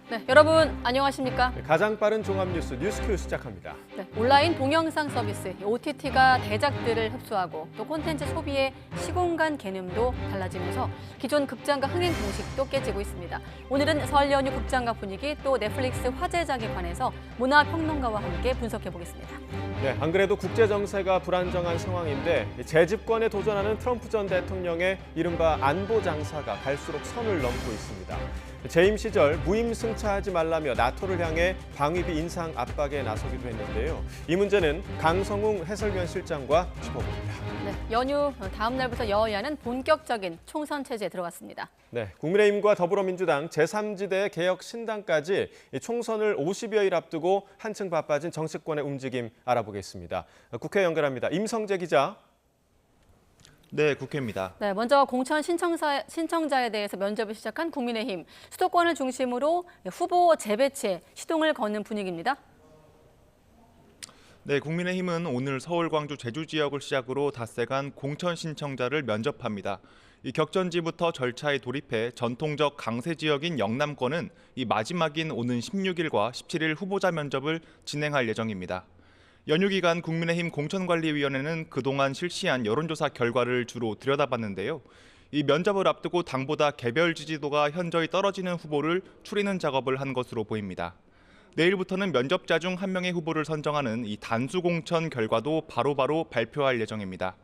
네, 여러분 안녕하십니까? 가장 빠른 종합 뉴스 뉴스큐 시작합니다. 네, 온라인 동영상 서비스 OTT가 대작들을 흡수하고 또 콘텐츠 소비의 시공간 개념도 달라지면서 기존 극장가 흥행 공식도 깨지고 있습니다. 오늘은 설 연휴 극장가 분위기 또 넷플릭스 화제작에 관해서 문화평론가와 함께 분석해 보겠습니다. 네, 안 그래도 국제 정세가 불안정한 상황인데 재집권에 도전하는 트럼프 전 대통령의 이른바 안보 장사가 갈수록 선을 넘고 있습니다. 재임 시절 무임승차하지 말라며 나토를 향해 방위비 인상 압박에 나서기도 했는데요. 이 문제는 강성웅 해설위원 실장과 짚어봅니다. 네, 연휴 다음 날부터 여야는 본격적인 총선 체제에 들어갔습니다. 네, 국민의힘과 더불어민주당 제3지대 개혁 신당까지 총선을 50여일 앞두고 한층 바빠진 정치권의 움직임 알아보겠습니다. 국회 연결합니다. 임성재 기자. 네, 국회입니다. 네, 먼저 공천 신청자에 대해서 면접을 시작한 국민의힘. 수도권을 중심으로 후보 재배치에 시동을 거는 분위기입니다. 네, 국민의힘은 오늘 서울, 광주, 제주 지역을 시작으로 닷새간 공천 신청자를 면접합니다. 이 격전지부터 절차에 돌입해 전통적 강세 지역인 영남권은 이 마지막인 오는 16일과 17일 후보자 면접을 진행할 예정입니다. 연휴 기간 국민의힘 공천관리위원회는 그동안 실시한 여론조사 결과를 주로 들여다봤는데요. 이 면접을 앞두고 당보다 개별 지지도가 현저히 떨어지는 후보를 추리는 작업을 한 것으로 보입니다. 내일부터는 면접자 중 한 명의 후보를 선정하는 이 단수 공천 결과도 바로바로 발표할 예정입니다.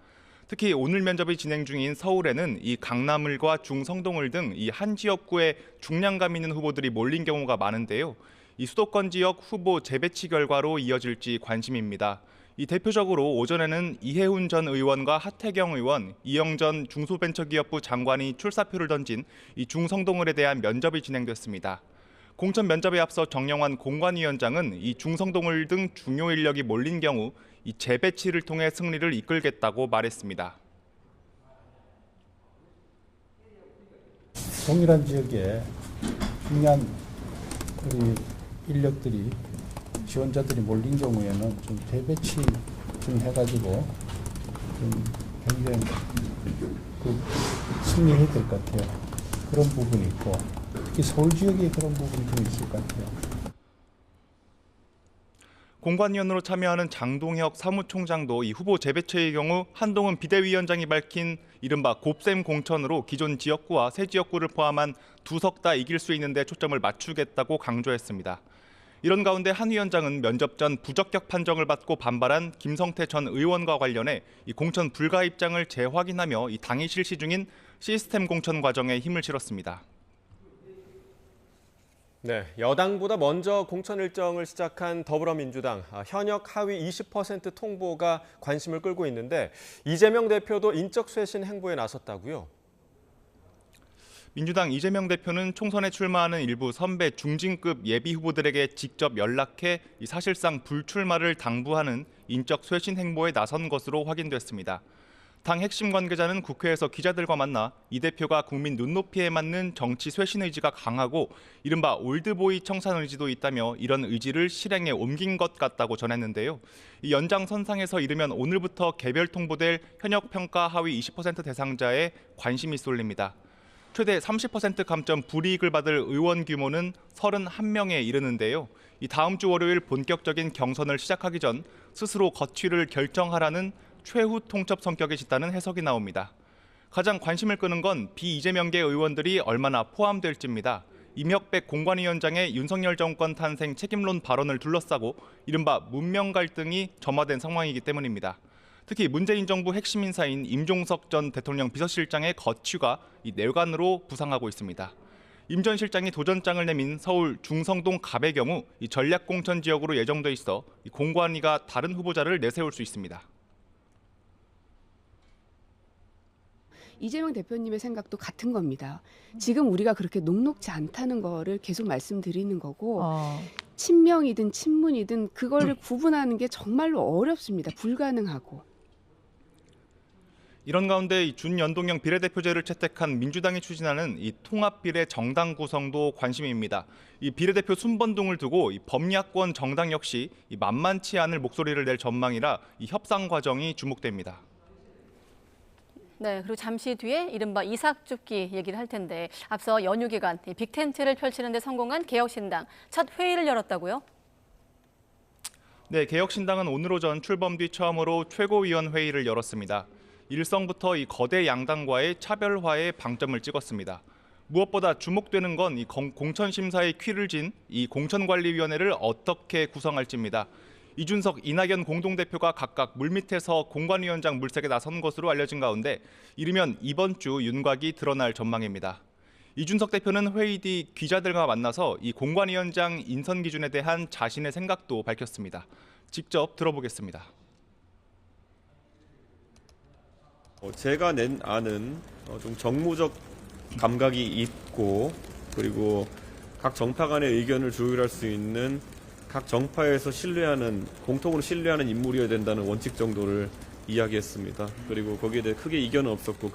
특히 오늘 면접이 진행 중인 서울에는 이 강남을과 중성동을 등 이 한 지역구에 중량감 있는 후보들이 몰린 경우가 많은데요. 이 수도권 지역 후보 재배치 결과로 이어질지 관심입니다. 이 대표적으로 오전에는 이해훈 전 의원과 하태경 의원, 이영전 중소벤처기업부 장관이 출사표를 던진 이 중성동을에 대한 면접이 진행됐습니다. 공천 면접에 앞서 정영환 공관위원장은 이 중성동을 등 중요 인력이 몰린 경우 이 재배치를 통해 승리를 이끌겠다고 말했습니다. 동일한 지역에 중요한 우리 인력들이 지원자들이 몰린 경우에는 좀 재배치 좀 해가지고 좀 굉장히 승리해야 될 것 같아요. 그런 부분이 있고 특히 서울 지역에 그런 부분이 좀 있을 것 같아요. 공관위원으로 참여하는 장동혁 사무총장도 이 후보 재배치의 경우 한동훈 비대위원장이 밝힌 이른바 곱셈 공천으로 기존 지역구와 새 지역구를 포함한 두 석 다 이길 수 있는데 초점을 맞추겠다고 강조했습니다. 이런 가운데 한 위원장은 면접 전 부적격 판정을 받고 반발한 김성태 전 의원과 관련해 이 공천 불가 입장을 재확인하며 이 당이 실시 중인 시스템 공천 과정에 힘을 실었습니다. 네, 여당보다 먼저 공천 일정을 시작한 더불어민주당 현역 하위 20% 통보가 관심을 끌고 있는데 이재명 대표도 인적 쇄신 행보에 나섰다고요? 민주당 이재명 대표는 총선에 출마하는 일부 선배 중진급 예비 후보들에게 직접 연락해 사실상 불출마를 당부하는 인적 쇄신 행보에 나선 것으로 확인됐습니다. 당 핵심 관계자는 국회에서 기자들과 만나 이 대표가 국민 눈높이에 맞는 정치 쇄신 의지가 강하고 이른바 올드보이 청산 의지도 있다며 이런 의지를 실행에 옮긴 것 같다고 전했는데요. 이 연장선상에서 이르면 오늘부터 개별 통보될 현역 평가 하위 20% 대상자에 관심이 쏠립니다. 최대 30% 감점 불이익을 받을 의원 규모는 31명에 이르는데요. 이 다음 주 월요일 본격적인 경선을 시작하기 전 스스로 거취를 결정하라는 최후 통첩 성격이 짙다는 해석이 나옵니다. 가장 관심을 끄는 건 비이재명계 의원들이 얼마나 포함될지입니다. 임혁백 공관위원장의 윤석열 정권 탄생 책임론 발언을 둘러싸고 이른바 문명 갈등이 점화된 상황이기 때문입니다. 특히 문재인 정부 핵심 인사인 임종석 전 대통령 비서실장의 거취가 이 내관으로 부상하고 있습니다. 임 전 실장이 도전장을 내민 서울 중성동 갑의 경우 이 전략공천 지역으로 예정돼 있어 이 공관위가 다른 후보자를 내세울 수 있습니다. 이재명 대표님의 생각도 같은 겁니다. 지금 우리가 그렇게 녹록지 않다는 거를 계속 말씀드리는 거고 친명이든 친문이든 그걸 구분하는 게 정말로 어렵습니다. 불가능하고. 이런 가운데 이 준연동형 비례대표제를 채택한 민주당이 추진하는 이 통합비례 정당 구성도 관심입니다. 이 비례대표 순번등을 두고 이 범야권 정당 역시 이 만만치 않을 목소리를 낼 전망이라 이 협상 과정이 주목됩니다. 네, 그리고 잠시 뒤에 이른바 이삭줍기 얘기를 할 텐데 앞서 연휴 기간 빅텐트를 펼치는 데 성공한 개혁신당 첫 회의를 열었다고요? 네, 개혁신당은 오늘 오전 출범 뒤 처음으로 최고위원회의를 열었습니다. 일성부터 이 거대 양당과의 차별화에 방점을 찍었습니다. 무엇보다 주목되는 건 이 공천심사의 퀴를 진 이 공천관리위원회를 어떻게 구성할지입니다. 이준석, 이낙연 공동대표가 각각 물밑에서 공관위원장 물색에 나선 것으로 알려진 가운데 이르면 이번 주 윤곽이 드러날 전망입니다. 이준석 대표는 회의 뒤 기자들과 만나서 이 공관위원장 인선 기준에 대한 자신의 생각도 밝혔습니다. 직접 들어보겠습니다. 제가 낸 안은 좀 정무적 감각이 있고 그리고 각 정파 간의 의견을 조율할 수 있는 각 정파에서 공통으로 신뢰하는 인물이어야 된다는 원칙 정도를 이야기했습니다. 그리고 거기에 대해 크게 이견은 없었고.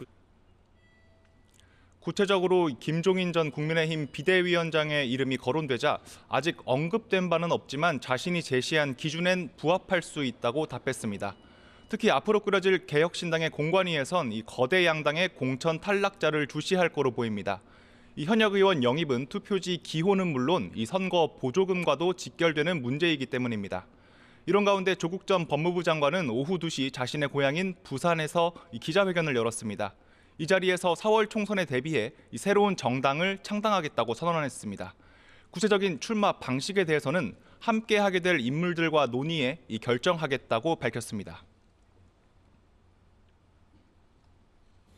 구체적으로 김종인 전 국민의힘 비대위원장의 이름이 거론되자 아직 언급된 바는 없지만 자신이 제시한 기준엔 부합할 수 있다고 답했습니다. 특히 앞으로 꾸려질 개혁신당의 공관위에선 이 거대 양당의 공천 탈락자를 주시할 거로 보입니다. 이 현역 의원 영입은 투표지 기호는 물론 이 선거 보조금과도 직결되는 문제이기 때문입니다. 이런 가운데 조국 전 법무부 장관은 오후 2시 자신의 고향인 부산에서 기자회견을 열었습니다. 이 자리에서 4월 총선에 대비해 이 새로운 정당을 창당하겠다고 선언했습니다. 구체적인 출마 방식에 대해서는 함께 하게 될 인물들과 논의해 결정하겠다고 밝혔습니다.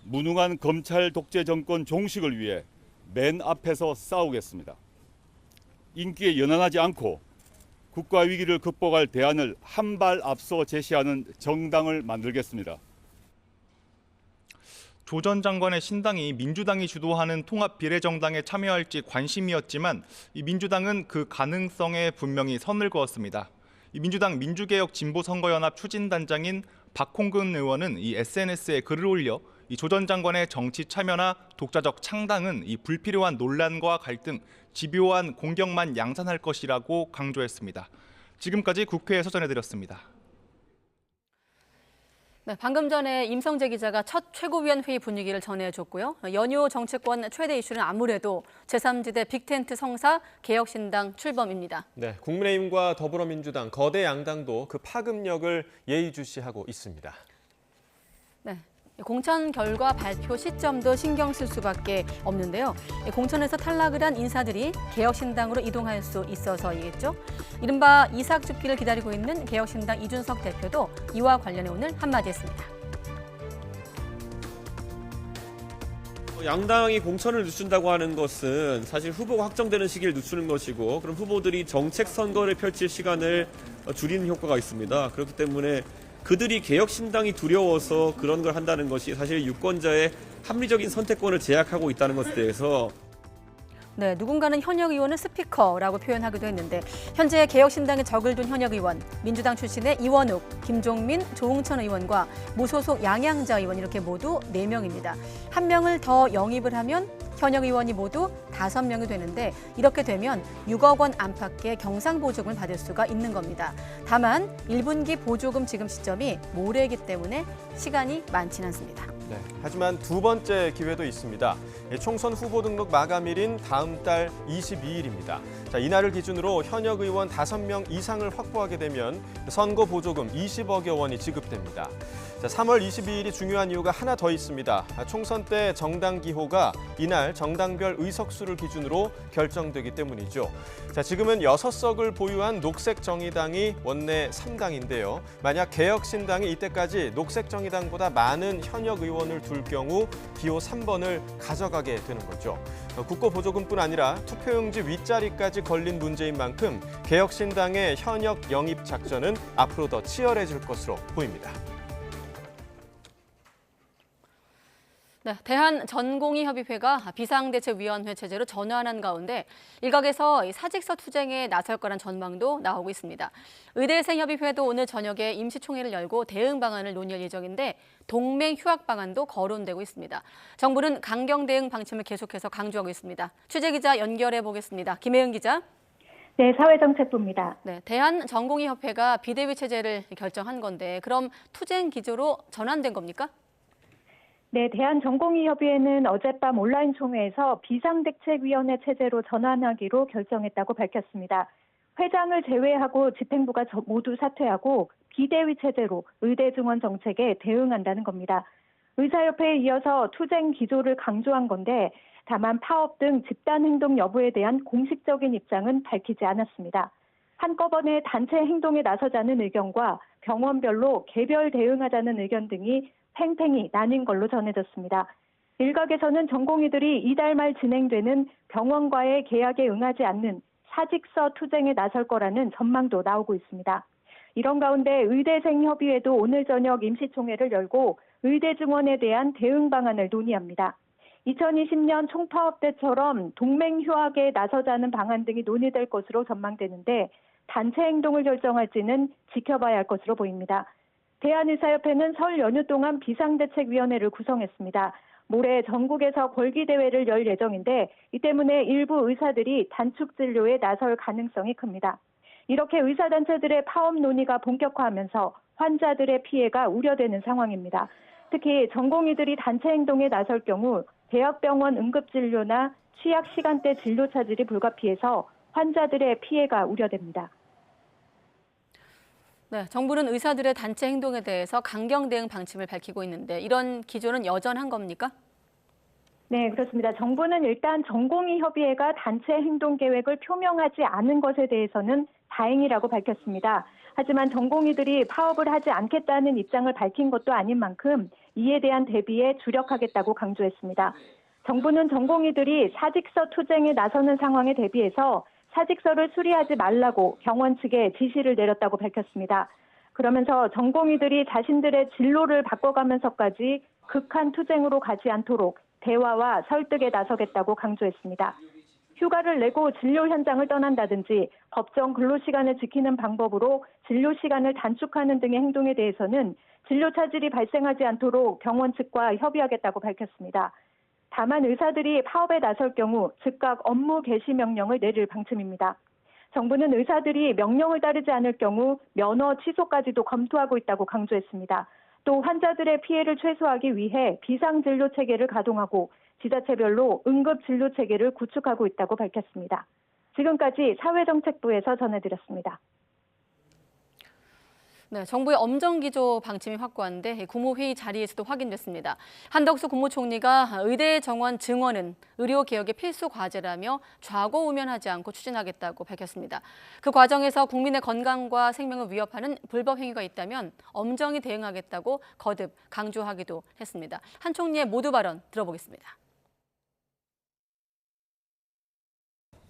무능한 검찰 독재 정권 종식을 위해 맨 앞에서 싸우겠습니다. 인기에 연연하지 않고 국가 위기를 극복할 대안을 한 발 앞서 제시하는 정당을 만들겠습니다. 조 전 장관의 신당이 민주당이 주도하는 통합비례정당에 참여할지 관심이었지만 이 민주당은 그 가능성에 분명히 선을 그었습니다. 이 민주당 민주개혁진보선거연합 추진단장인 박홍근 의원은 이 SNS에 글을 올려 이 조 전 장관의 정치 참여나 독자적 창당은 이 불필요한 논란과 갈등, 집요한 공격만 양산할 것이라고 강조했습니다. 지금까지 국회에서 전해드렸습니다. 네, 방금 전에 임성재 기자가 첫 최고위원 회의 분위기를 전해줬고요. 연휴 정치권 최대 이슈는 아무래도 제3지대 빅텐트 성사 개혁신당 출범입니다. 네, 국민의힘과 더불어민주당 거대 양당도 그 파급력을 예의주시하고 있습니다. 네. 공천 결과 발표 시점도 신경 쓸 수밖에 없는데요. 공천에서 탈락을 한 인사들이 개혁신당으로 이동할 수 있어서이겠죠. 이른바 이삭줍기를 기다리고 있는 개혁신당 이준석 대표도 이와 관련해 오늘 한마디 했습니다. 양당이 공천을 늦춘다고 하는 것은 사실 후보가 확정되는 시기를 늦추는 것이고 그럼 후보들이 정책 선거를 펼칠 시간을 줄이는 효과가 있습니다. 그렇기 때문에 그들이 개혁신당이 두려워서 그런 걸 한다는 것이 사실 유권자의 합리적인 선택권을 제약하고 있다는 것에 대해서 네, 누군가는 현역 의원을 스피커라고 표현하기도 했는데 현재 개혁신당에 적을 둔 현역 의원, 민주당 출신의 이원욱, 김종민, 조응천 의원과 무소속 양양자 의원 이렇게 모두 4명입니다. 한 명을 더 영입을 하면 현역 의원이 모두 5명이 되는데 이렇게 되면 6억 원 안팎의 경상보조금을 받을 수가 있는 겁니다. 다만 1분기 보조금 지급 시점이 모레이기 때문에 시간이 많지는 않습니다. 네, 하지만 두 번째 기회도 있습니다. 총선 후보 등록 마감일인 다음 달 22일입니다. 자, 이날을 기준으로 현역 의원 5명 이상을 확보하게 되면 선거 보조금 20억여 원이 지급됩니다. 자, 3월 22일이 중요한 이유가 하나 더 있습니다. 총선 때 정당 기호가 이날 정당별 의석수를 기준으로 결정되기 때문이죠. 자, 지금은 6석을 보유한 녹색정의당이 원내 3당인데요. 만약 개혁신당이 이때까지 녹색정의당보다 많은 현역 의원을 둘 경우 기호 3번을 가져가게 되는 거죠. 국고보조금뿐 아니라 투표용지 윗자리까지 걸린 문제인 만큼 개혁신당의 현역 영입 작전은 앞으로 더 치열해질 것으로 보입니다. 네, 대한전공의협의회가 비상대책위원회 체제로 전환한 가운데 일각에서 사직서 투쟁에 나설 거란 전망도 나오고 있습니다. 의대생협의회도 오늘 저녁에 임시총회를 열고 대응 방안을 논의할 예정인데 동맹 휴학 방안도 거론되고 있습니다. 정부는 강경 대응 방침을 계속해서 강조하고 있습니다. 취재기자 연결해 보겠습니다. 김혜은 기자. 네, 사회정책부입니다. 네, 대한전공의협회가 비대위 체제를 결정한 건데 그럼 투쟁 기조로 전환된 겁니까? 네, 대한전공의협의회는 어젯밤 온라인 총회에서 비상대책위원회 체제로 전환하기로 결정했다고 밝혔습니다. 회장을 제외하고 집행부가 모두 사퇴하고 비대위 체제로 의대 증원 정책에 대응한다는 겁니다. 의사협회에 이어서 투쟁 기조를 강조한 건데 다만 파업 등 집단 행동 여부에 대한 공식적인 입장은 밝히지 않았습니다. 한꺼번에 단체 행동에 나서자는 의견과 병원별로 개별 대응하자는 의견 등이 팽팽히 나뉜 걸로 전해졌습니다. 일각에서는 전공의들이 이달 말 진행되는 병원과의 계약에 응하지 않는 사직서 투쟁에 나설 거라는 전망도 나오고 있습니다. 이런 가운데 의대생협의회도 오늘 저녁 임시총회를 열고 의대 증원에 대한 대응 방안을 논의합니다. 2020년 총파업 때처럼 동맹휴학에 나서자는 방안 등이 논의될 것으로 전망되는데 단체 행동을 결정할지는 지켜봐야 할 것으로 보입니다. 대한의사협회는 설 연휴 동안 비상대책위원회를 구성했습니다. 모레 전국에서 걸기대회를 열 예정인데 이 때문에 일부 의사들이 단축 진료에 나설 가능성이 큽니다. 이렇게 의사단체들의 파업 논의가 본격화하면서 환자들의 피해가 우려되는 상황입니다. 특히 전공의들이 단체 행동에 나설 경우 대학병원 응급진료나 취약 시간대 진료 차질이 불가피해서 환자들의 피해가 우려됩니다. 네, 정부는 의사들의 단체 행동에 대해서 강경 대응 방침을 밝히고 있는데 이런 기조는 여전한 겁니까? 네, 그렇습니다. 정부는 일단 전공의협의회가 단체 행동 계획을 표명하지 않은 것에 대해서는 다행이라고 밝혔습니다. 하지만 전공의들이 파업을 하지 않겠다는 입장을 밝힌 것도 아닌 만큼 이에 대한 대비에 주력하겠다고 강조했습니다. 정부는 전공의들이 사직서 투쟁에 나서는 상황에 대비해서 사직서를 수리하지 말라고 병원 측에 지시를 내렸다고 밝혔습니다. 그러면서 전공의들이 자신들의 진로를 바꿔가면서까지 극한 투쟁으로 가지 않도록 대화와 설득에 나서겠다고 강조했습니다. 휴가를 내고 진료 현장을 떠난다든지 법정 근로시간을 지키는 방법으로 진료 시간을 단축하는 등의 행동에 대해서는 진료 차질이 발생하지 않도록 병원 측과 협의하겠다고 밝혔습니다. 다만 의사들이 파업에 나설 경우 즉각 업무 개시 명령을 내릴 방침입니다. 정부는 의사들이 명령을 따르지 않을 경우 면허 취소까지도 검토하고 있다고 강조했습니다. 또 환자들의 피해를 최소화하기 위해 비상진료 체계를 가동하고 지자체별로 응급진료 체계를 구축하고 있다고 밝혔습니다. 지금까지 사회정책부에서 전해드렸습니다. 네, 정부의 엄정기조 방침이 확고한데 국무회의 자리에서도 확인됐습니다. 한덕수 국무총리가 의대 정원 증원은 의료개혁의 필수 과제라며 좌고우면하지 않고 추진하겠다고 밝혔습니다. 그 과정에서 국민의 건강과 생명을 위협하는 불법 행위가 있다면 엄정히 대응하겠다고 거듭 강조하기도 했습니다. 한 총리의 모두 발언 들어보겠습니다.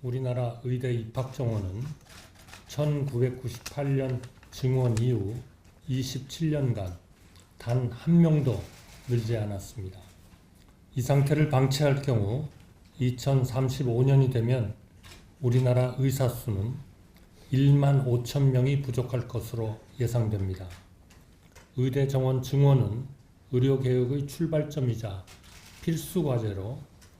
우리나라 의대 입학 정원은 1998년 증원 이후 27년간 단 한 명도 늘지 않았습니다. 이 상태를 방치할 경우 2035년이 되면 우리나라 의사 수는 1만 5천 명이 부족할 것으로 예상됩니다. 의대 정원 증원은 의료개혁의 출발점이자 필수 과제로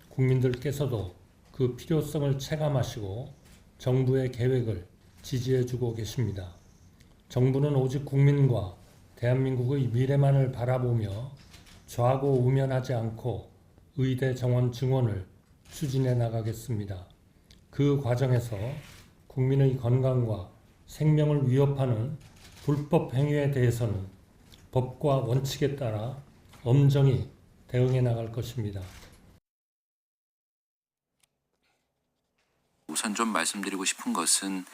국민들께서도 그 필요성을 체감하시고 정부의 계획을 지지해주고 계십니다. 정부는 오직 국민과 대한민국의 미래만을 바라보며 좌고우면하지 않고 의대 정원 증원을 추진해 나가겠습니다. 그 과정에서 국민의 건강과 생명을 위협하는 불법 행위에 대해서는 법과 원칙에 따라 엄정히 대응해 나갈 것입니다. 우선 좀 말씀드리고 싶은 것은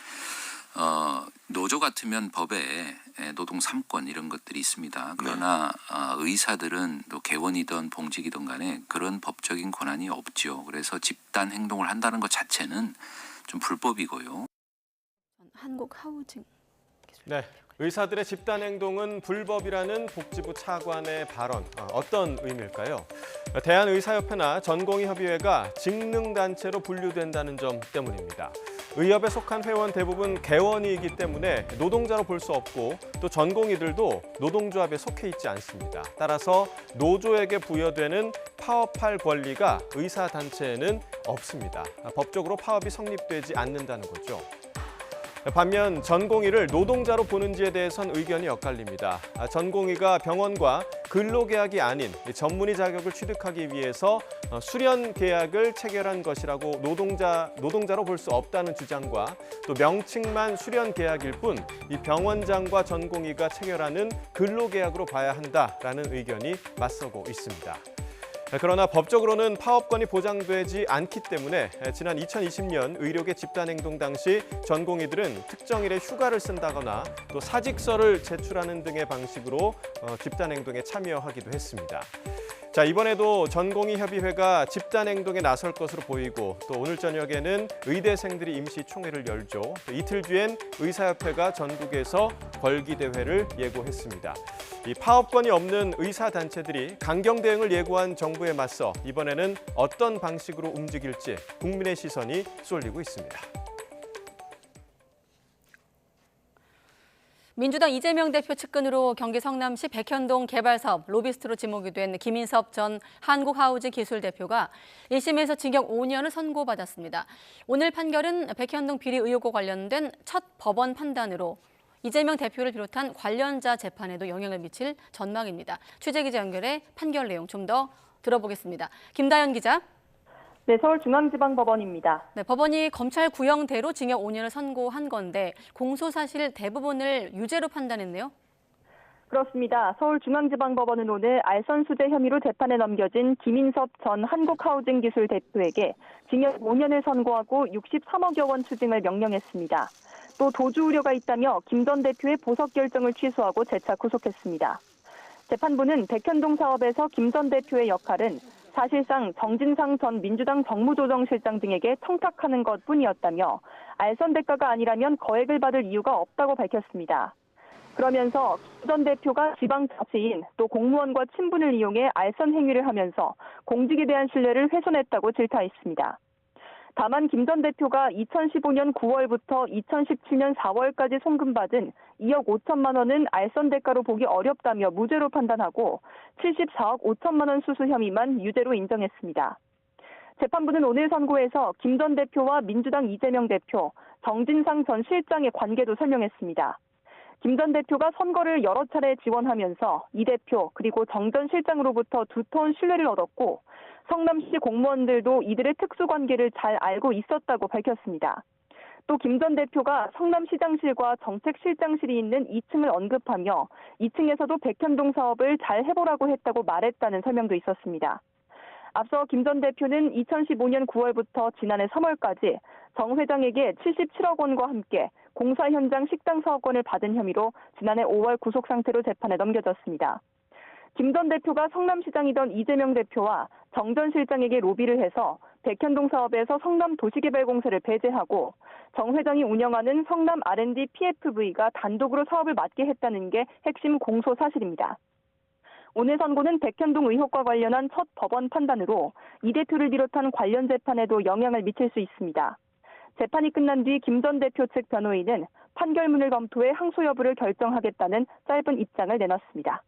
노조 같으면 법에 노동 3권 이런 것들이 있습니다. 그러나 의사들은 또 개원이든 봉직이든 간에 그런 법적인 권한이 없죠. 그래서 집단 행동을 한다는 것 자체는 좀 불법이고요. 한국하우징 네, 의사들의 집단 행동은 불법이라는 복지부 차관의 발언, 어떤 의미일까요? 대한의사협회나 전공의협의회가 직능단체로 분류된다는 점 때문입니다. 의협에 속한 회원 대부분 개원이기 때문에 노동자로 볼 수 없고 또 전공의들도 노동조합에 속해 있지 않습니다. 따라서 노조에게 부여되는 파업할 권리가 의사단체에는 없습니다. 법적으로 파업이 성립되지 않는다는 거죠. 반면 전공의를 노동자로 보는지에 대해선 의견이 엇갈립니다. 전공의가 병원과 근로계약이 아닌 전문의 자격을 취득하기 위해서 수련 계약을 체결한 것이라고 노동자로 볼 수 없다는 주장과 또 명칭만 수련 계약일 뿐 이 병원장과 전공의가 체결하는 근로계약으로 봐야 한다라는 의견이 맞서고 있습니다. 그러나 법적으로는 파업권이 보장되지 않기 때문에 지난 2020년 의료계 집단행동 당시 전공의들은 특정일에 휴가를 쓴다거나 또 사직서를 제출하는 등의 방식으로 집단행동에 참여하기도 했습니다. 자, 이번에도 전공의협의회가 집단행동에 나설 것으로 보이고 또 오늘 저녁에는 의대생들이 임시총회를 열죠. 또 이틀 뒤엔 의사협회가 전국에서 벌기대회를 예고했습니다. 이 파업권이 없는 의사단체들이 강경 대응을 예고한 정부에 맞서 이번에는 어떤 방식으로 움직일지 국민의 시선이 쏠리고 있습니다. 민주당 이재명 대표 측근으로 경기 성남시 백현동 개발사업 로비스트로 지목이 된 김인섭 전 한국하우징기술 대표가 1심에서 징역 5년을 선고받았습니다. 오늘 판결은 백현동 비리 의혹과 관련된 첫 법원 판단으로 이재명 대표를 비롯한 관련자 재판에도 영향을 미칠 전망입니다. 취재기자 연결해 판결 내용 좀 더 들어보겠습니다. 김다연 기자. 네, 서울중앙지방법원입니다. 네, 법원이 검찰 구형대로 징역 5년을 선고한 건데 공소 사실 대부분을 유죄로 판단했네요. 그렇습니다. 서울중앙지방법원은 오늘 알선수재 혐의로 재판에 넘겨진 김인섭 전 한국하우징기술 대표에게 징역 5년을 선고하고 63억여 원 추징을 명령했습니다. 또 도주 우려가 있다며 김 전 대표의 보석 결정을 취소하고 재차 구속했습니다. 재판부는 백현동 사업에서 김 전 대표의 역할은 사실상 정진상 전 민주당 정무조정실장 등에게 청탁하는 것뿐이었다며 알선 대가가 아니라면 거액을 받을 이유가 없다고 밝혔습니다. 그러면서 김 전 대표가 지방 자치인 또 공무원과 친분을 이용해 알선 행위를 하면서 공직에 대한 신뢰를 훼손했다고 질타했습니다. 다만 김 전 대표가 2015년 9월부터 2017년 4월까지 송금받은 2억 5천만 원은 알선 대가로 보기 어렵다며 무죄로 판단하고 74억 5천만 원 수수 혐의만 유죄로 인정했습니다. 재판부는 오늘 선고에서 김 전 대표와 민주당 이재명 대표, 정진상 전 실장의 관계도 설명했습니다. 김 전 대표가 선거를 여러 차례 지원하면서 이 대표 그리고 정 전 실장으로부터 두터운 신뢰를 얻었고 성남시 공무원들도 이들의 특수관계를 잘 알고 있었다고 밝혔습니다. 또 김 전 대표가 성남시장실과 정책실장실이 있는 2층을 언급하며 2층에서도 백현동 사업을 잘 해보라고 했다고 말했다는 설명도 있었습니다. 앞서 김 전 대표는 2015년 9월부터 지난해 3월까지 정 회장에게 77억 원과 함께 공사 현장 식당 사업권을 받은 혐의로 지난해 5월 구속 상태로 재판에 넘겨졌습니다. 김 전 대표가 성남시장이던 이재명 대표와 정 전 실장에게 로비를 해서 백현동 사업에서 성남 도시개발공사를 배제하고 정 회장이 운영하는 성남 R&D PFV가 단독으로 사업을 맡게 했다는 게 핵심 공소 사실입니다. 오늘 선고는 백현동 의혹과 관련한 첫 법원 판단으로 이 대표를 비롯한 관련 재판에도 영향을 미칠 수 있습니다. 재판이 끝난 뒤 김 전 대표 측 변호인은 판결문을 검토해 항소 여부를 결정하겠다는 짧은 입장을 내놨습니다.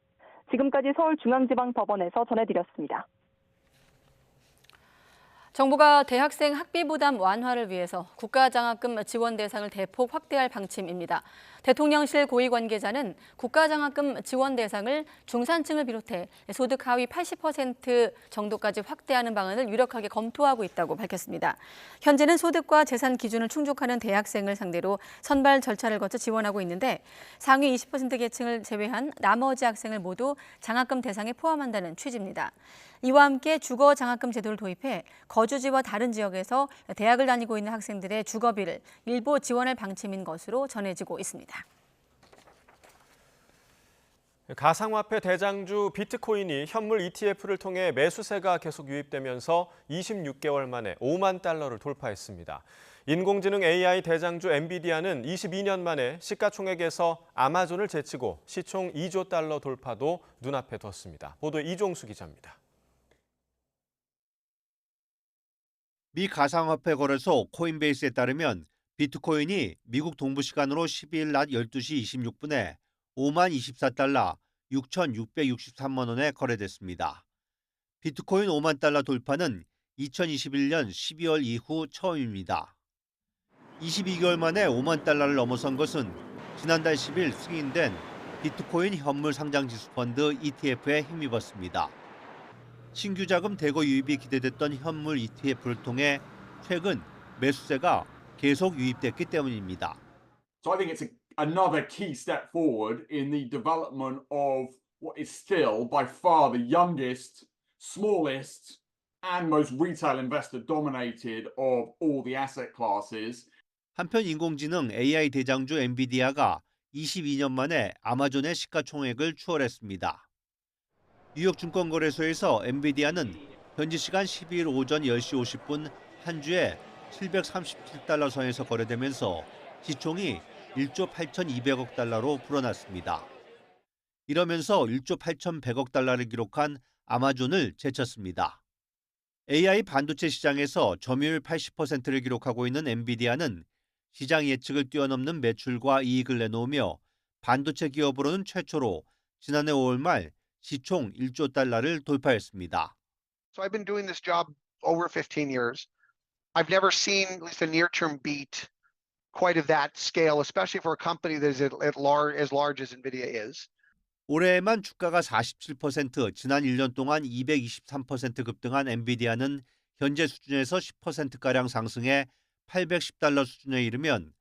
지금까지 서울중앙지방법원에서 전해드렸습니다. 정부가 대학생 학비 부담 완화를 위해서 국가장학금 지원 대상을 대폭 확대할 방침입니다. 대통령실 고위 관계자는 국가장학금 지원 대상을 중산층을 비롯해 소득 하위 80% 정도까지 확대하는 방안을 유력하게 검토하고 있다고 밝혔습니다. 현재는 소득과 재산 기준을 충족하는 대학생을 상대로 선발 절차를 거쳐 지원하고 있는데 상위 20% 계층을 제외한 나머지 학생을 모두 장학금 대상에 포함한다는 취지입니다. 이와 함께 주거 장학금 제도를 도입해 거주지와 다른 지역에서 대학을 다니고 있는 학생들의 주거비를 일부 지원할 방침인 것으로 전해지고 있습니다. 가상화폐 대장주 비트코인이 현물 ETF를 통해 매수세가 계속 유입되면서 26개월 만에 5만 달러를 돌파했습니다. 인공지능 AI 대장주 엔비디아는 22년 만에 시가총액에서 아마존을 제치고 시총 2조 달러 돌파도 눈앞에 뒀습니다. 보도 이종수 기자입니다. 미 가상화폐 거래소 코인베이스에 따르면 비트코인이 미국 동부 시간으로 12일 낮 12시 26분에 5만 24달러 6,663만 원에 거래됐습니다. 비트코인 5만 달러 돌파는 2021년 12월 이후 처음입니다. 22개월 만에 5만 달러를 넘어선 것은 지난달 10일 승인된 비트코인 현물 상장지수 펀드 ETF에 힘입었습니다. 신규 자금 대거 유입이 기대됐던 현물 ETF를 통해 최근 매수세가 계속 유입됐기 때문입니다. So I think it's another key step forward in the development of what is still by far the youngest, smallest, and most retail investor dominated of all the asset classes. 한편 인공지능 AI 대장주 엔비디아가 22년 만에 아마존의 시가총액을 추월했습니다. 뉴욕 증권거래소에서 엔비디아는 현지 시간 12일 오전 10시 50분 한 주에 737달러 선에서 거래되면서 시총이 1조 8,200억 달러로 불어났습니다. 이러면서 1조 8,100억 달러를 기록한 아마존을 제쳤습니다. AI 반도체 시장에서 점유율 80%를 기록하고 있는 엔비디아는 시장 예측을 뛰어넘는 매출과 이익을 내놓으며 반도체 기업으로는 최초로 지난해 5월 말 시총 1조 달러를 돌파했습니다. So I've been doing this job over 15 years. I've never seen at least a near-term beat quite of that scale, especially for a company that is as large as NVIDIA is. 올해에만 주가가 47%, 지난 1년 동안 223% 급등한 엔비디아는 현재 수준에서 10%가량 상승해 810달러 수준에 이르면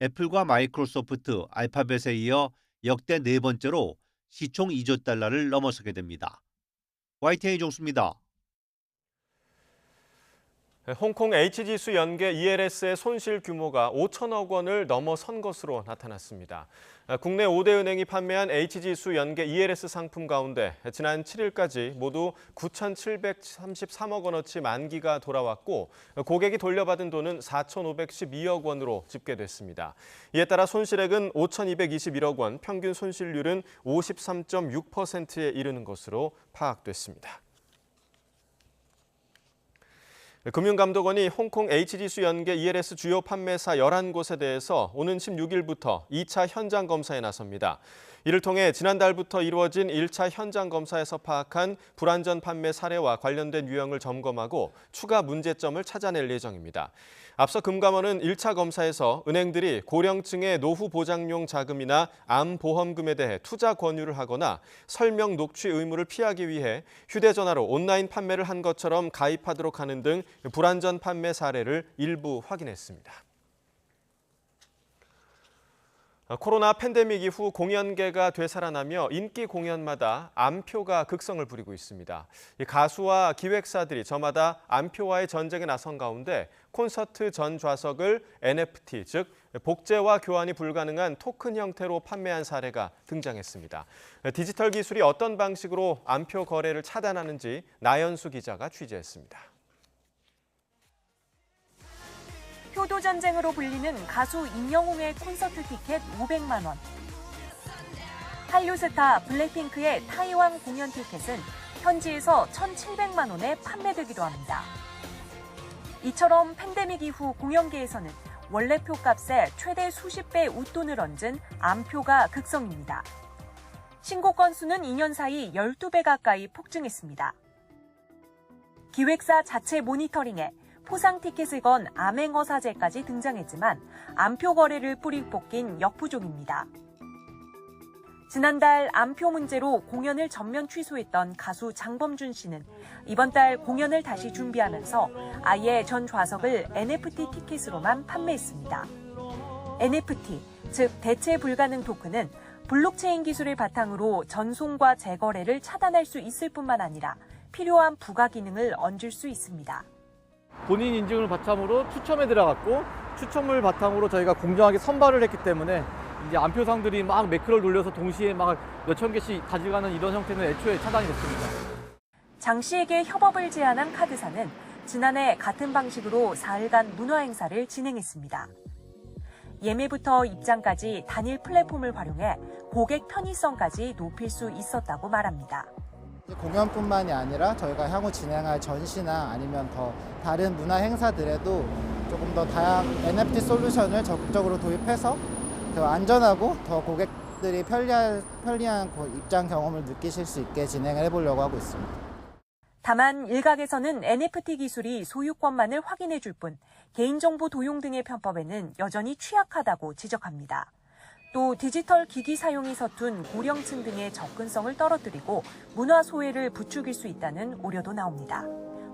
애플과 마이크로소프트, 알파벳에 이어 역대 네 번째로 시총 2조 달러를 넘어서게 됩니다. YTN 이종수입니다. 홍콩 H지수 연계 ELS의 손실 규모가 5천억 원을 넘어선 것으로 나타났습니다. 국내 5대 은행이 판매한 H지수 연계 ELS 상품 가운데 지난 7일까지 모두 9,733억 원어치 만기가 돌아왔고 고객이 돌려받은 돈은 4,512억 원으로 집계됐습니다. 이에 따라 손실액은 5,221억 원, 평균 손실률은 53.6%에 이르는 것으로 파악됐습니다. 금융감독원이 홍콩 H지수 연계 ELS 주요 판매사 11곳에 대해서 오는 16일부터 2차 현장 검사에 나섭니다. 이를 통해 지난달부터 이루어진 1차 현장 검사에서 파악한 불안전 판매 사례와 관련된 유형을 점검하고 추가 문제점을 찾아낼 예정입니다. 앞서 금감원은 1차 검사에서 은행들이 고령층의 노후 보장용 자금이나 암 보험금에 대해 투자 권유를 하거나 설명 녹취 의무를 피하기 위해 휴대전화로 온라인 판매를 한 것처럼 가입하도록 하는 등 불안전 판매 사례를 일부 확인했습니다. 코로나 팬데믹 이후 공연계가 되살아나며 인기 공연마다 암표가 극성을 부리고 있습니다. 가수와 기획사들이 저마다 암표와의 전쟁에 나선 가운데 콘서트 전 좌석을 NFT, 즉 복제와 교환이 불가능한 토큰 형태로 판매한 사례가 등장했습니다. 디지털 기술이 어떤 방식으로 암표 거래를 차단하는지 나연수 기자가 취재했습니다. 효도전쟁으로 불리는 가수 임영웅의 콘서트 티켓 500만 원. 한류 스타 블랙핑크의 타이완 공연 티켓은 현지에서 1,700만 원에 판매되기도 합니다. 이처럼 팬데믹 이후 공연계에서는 원래 표값에 최대 수십 배 웃돈을 얹은 암표가 극성입니다. 신고 건수는 2년 사이 12배 가까이 폭증했습니다. 기획사 자체 모니터링에 포상 티켓을 건 암행어 사제까지 등장했지만 암표 거래를 뿌리 뽑긴 역부족입니다. 지난달 암표 문제로 공연을 전면 취소했던 가수 장범준 씨는 이번 달 공연을 다시 준비하면서 아예 전 좌석을 NFT 티켓으로만 판매했습니다. NFT, 즉 대체 불가능 토큰은 블록체인 기술을 바탕으로 전송과 재거래를 차단할 수 있을 뿐만 아니라 필요한 부가 기능을 얹을 수 있습니다. 본인 인증을 바탕으로 추첨에 들어갔고 추첨을 바탕으로 저희가 공정하게 선발을 했기 때문에 이제 암표상들이 막 매크를 돌려서 동시에 막 몇천 개씩 가져가는 이런 형태는 애초에 차단이 됐습니다. 장 씨에게 협업을 제안한 카드사는 지난해 같은 방식으로 사흘간 문화 행사를 진행했습니다. 예매부터 입장까지 단일 플랫폼을 활용해 고객 편의성까지 높일 수 있었다고 말합니다. 공연뿐만이 아니라 저희가 향후 진행할 전시나 아니면 더 다른 문화 행사들에도 조금 더 다양한 NFT 솔루션을 적극적으로 도입해서 더 안전하고 더 고객들이 편리한 입장 경험을 느끼실 수 있게 진행을 해보려고 하고 있습니다. 다만 일각에서는 NFT 기술이 소유권만을 확인해 줄 뿐 개인정보 도용 등의 편법에는 여전히 취약하다고 지적합니다. 또 디지털 기기 사용이 서툰 고령층 등의 접근성을 떨어뜨리고 문화 소외를 부추길 수 있다는 우려도 나옵니다.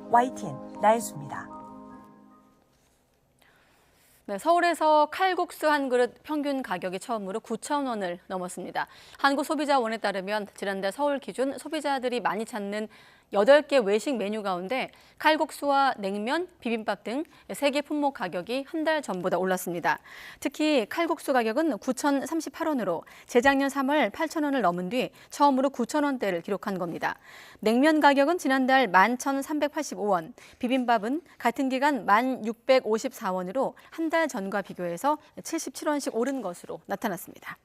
YTN 나연수입니다. 네, 서울에서 칼국수 한 그릇 평균 가격이 처음으로 9,000원을 넘었습니다. 한국소비자원에 따르면 지난달 서울 기준 소비자들이 많이 찾는 8개 외식 메뉴 가운데 칼국수와 냉면, 비빔밥 등 3개 품목 가격이 한 달 전보다 올랐습니다. 특히 칼국수 가격은 9,038원으로 재작년 3월 8,000원을 넘은 뒤 처음으로 9,000원대를 기록한 겁니다. 냉면 가격은 지난달 11,385원, 비빔밥은 같은 기간 1,654원으로 한 달 전과 비교해서 77원씩 오른 것으로 나타났습니다.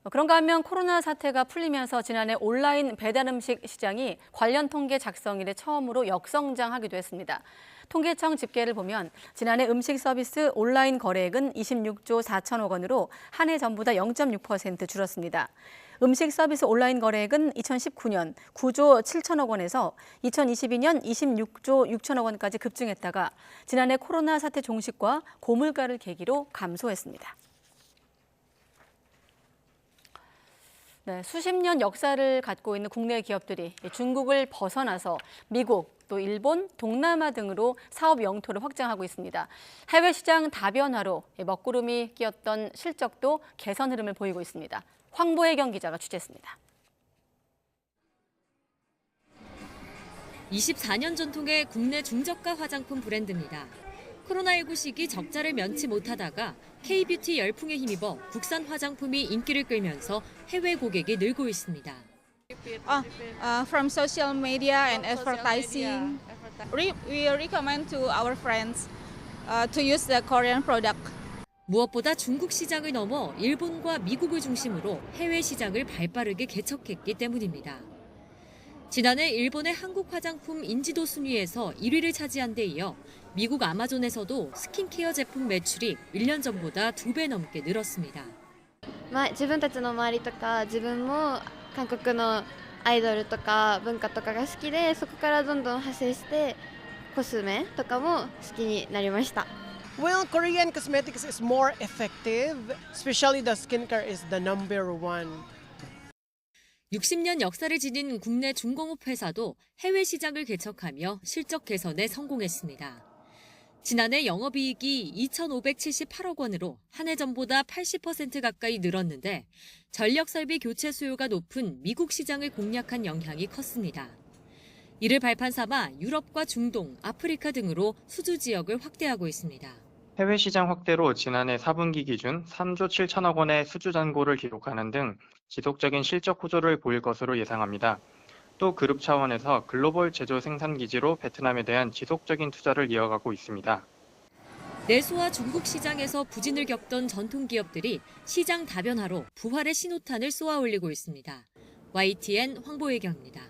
그런가 하면 코로나 사태가 풀리면서 지난해 온라인 배달음식 시장이 관련 통계 작성 이래 처음으로 역성장하기도 했습니다. 통계청 집계를 보면 지난해 음식 서비스 온라인 거래액은 26조 4천억 원으로 한 해 전보다 0.6% 줄었습니다. 음식 서비스 온라인 거래액은 2019년 9조 7천억 원에서 2022년 26조 6천억 원까지 급증했다가 지난해 코로나 사태 종식과 고물가를 계기로 감소했습니다. 네, 수십 년 역사를 갖고 있는 국내 기업들이 중국을 벗어나서 미국, 또 일본, 동남아 등으로 사업 영토를 확장하고 있습니다. 해외 시장 다변화로 먹구름이 끼었던 실적도 개선 흐름을 보이고 있습니다. 황보혜경 기자가 취재했습니다. 24년 전통의 국내 중저가 화장품 브랜드입니다. 코로나19 시기 적자를 면치 못하다가 K-뷰티 열풍에 힘입어 국산 화장품이 인기를 끌면서 해외 고객이 늘고 있습니다. From social media and advertising, we recommend to our friends to use the Korean product. 무엇보다 중국 시장을 넘어 일본과 미국을 중심으로 해외 시장을 발빠르게 개척했기 때문입니다. 지난해 일본의 한국 화장품 인지도 순위에서 1위를 차지한 데 이어 미국 아마존에서도 스킨케어 제품 매출이 1년 전보다 2배 넘게 늘었습니다. 自分たちの周りとか自分も韓国のアイドルとか文化とかが好きでそこからどんどん派生してコスメとかも好きになりました。 Well, Korean cosmetics is more effective, especially the skincare is the number one. 60년 역사를 지닌 국내 중공업 회사도 해외 시장을 개척하며 실적 개선에 성공했습니다. 지난해 영업이익이 2,578억 원으로 한 해 전보다 80% 가까이 늘었는데 전력 설비 교체 수요가 높은 미국 시장을 공략한 영향이 컸습니다. 이를 발판 삼아 유럽과 중동, 아프리카 등으로 수주 지역을 확대하고 있습니다. 해외 시장 확대로 지난해 4분기 기준 3조 7천억 원의 수주 잔고를 기록하는 등 지속적인 실적 호조를 보일 것으로 예상합니다. 또 그룹 차원에서 글로벌 제조 생산 기지로 베트남에 대한 지속적인 투자를 이어가고 있습니다. 내수와 중국 시장에서 부진을 겪던 전통 기업들이 시장 다변화로 부활의 신호탄을 쏘아 올리고 있습니다. YTN 황보혜경입니다.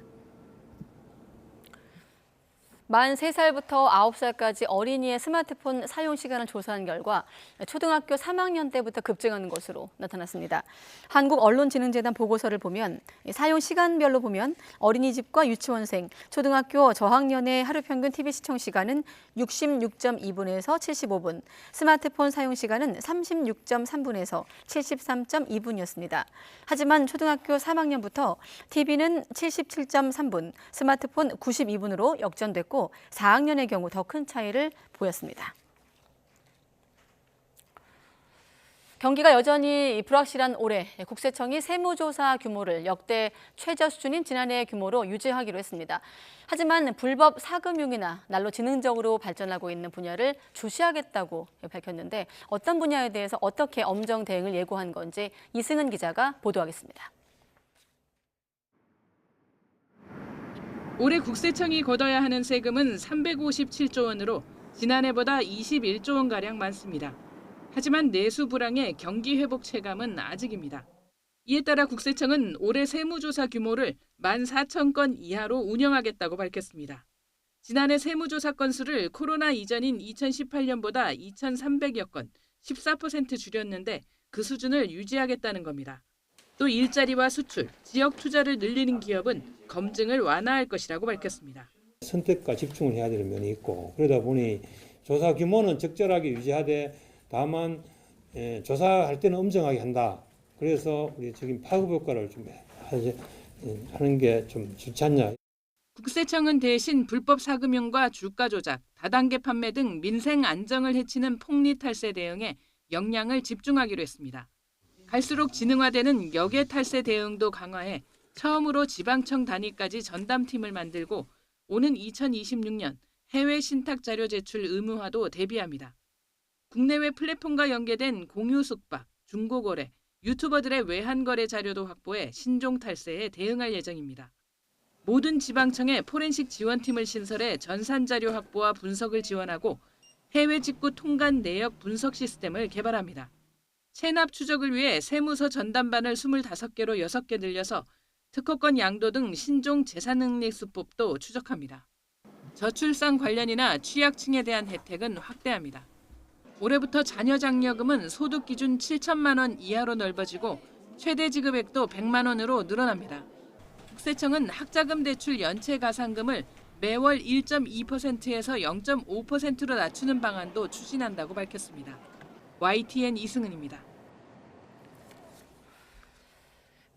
만 3살부터 9살까지 어린이의 스마트폰 사용 시간을 조사한 결과 초등학교 3학년 때부터 급증하는 것으로 나타났습니다. 한국언론진흥재단 보고서를 보면 사용 시간별로 보면 어린이집과 유치원생, 초등학교 저학년의 하루 평균 TV 시청 시간은 66.2분에서 75분, 스마트폰 사용 시간은 36.3분에서 73.2분이었습니다. 하지만 초등학교 3학년부터 TV는 77.3분, 스마트폰 92분으로 역전됐고 4학년의 경우 더 큰 차이를 보였습니다. 경기가 여전히 불확실한 올해 국세청이 세무조사 규모를 역대 최저 수준인 지난해 규모로 유지하기로 했습니다. 하지만 불법 사금융이나 날로 지능적으로 발전하고 있는 분야를 주시하겠다고 밝혔는데 어떤 분야에 대해서 어떻게 엄정 대응을 예고한 건지 이승은 기자가 보도하겠습니다. 올해 국세청이 걷어야 하는 세금은 357조 원으로 지난해보다 21조 원가량 많습니다. 하지만 내수 불황의 경기 회복 체감은 아직입니다. 이에 따라 국세청은 올해 세무조사 규모를 14,000건 이하로 운영하겠다고 밝혔습니다. 지난해 세무조사 건수를 코로나 이전인 2018년보다 2,300여 건, 14% 줄였는데 그 수준을 유지하겠다는 겁니다. 또 일자리와 수출, 지역 투자를 늘리는 기업은 검증을 완화할 것이라고 밝혔습니다. 선택과 집중을 해야 되는 면이 있고 그러다 보니 조사 규모는 적절하게 유지하되 다만 조사할 때는 엄정하게 한다. 그래서 우리 지금 파급 효과를 좀 하는 게 좀 좋지 않냐. 국세청은 대신 불법 사금융과 주가 조작, 다단계 판매 등 민생 안정을 해치는 폭리 탈세 대응에 역량을 집중하기로 했습니다. 갈수록 지능화되는 역외 탈세 대응도 강화해 처음으로 지방청 단위까지 전담팀을 만들고 오는 2026년 해외 신탁 자료 제출 의무화도 대비합니다. 국내외 플랫폼과 연계된 공유 숙박, 중고거래, 유튜버들의 외환 거래 자료도 확보해 신종 탈세에 대응할 예정입니다. 모든 지방청에 포렌식 지원팀을 신설해 전산 자료 확보와 분석을 지원하고 해외 직구 통관 내역 분석 시스템을 개발합니다. 체납 추적을 위해 세무서 전담반을 25개로 6개 늘려서 특허권 양도 등 신종 재산능력 수법도 추적합니다. 저출산 관련이나 취약층에 대한 혜택은 확대합니다. 올해부터 자녀 장려금은 소득 기준 7천만 원 이하로 넓어지고 최대 지급액도 100만 원으로 늘어납니다. 국세청은 학자금 대출 연체 가산금을 매월 1.2%에서 0.5%로 낮추는 방안도 추진한다고 밝혔습니다. YTN 이승은입니다.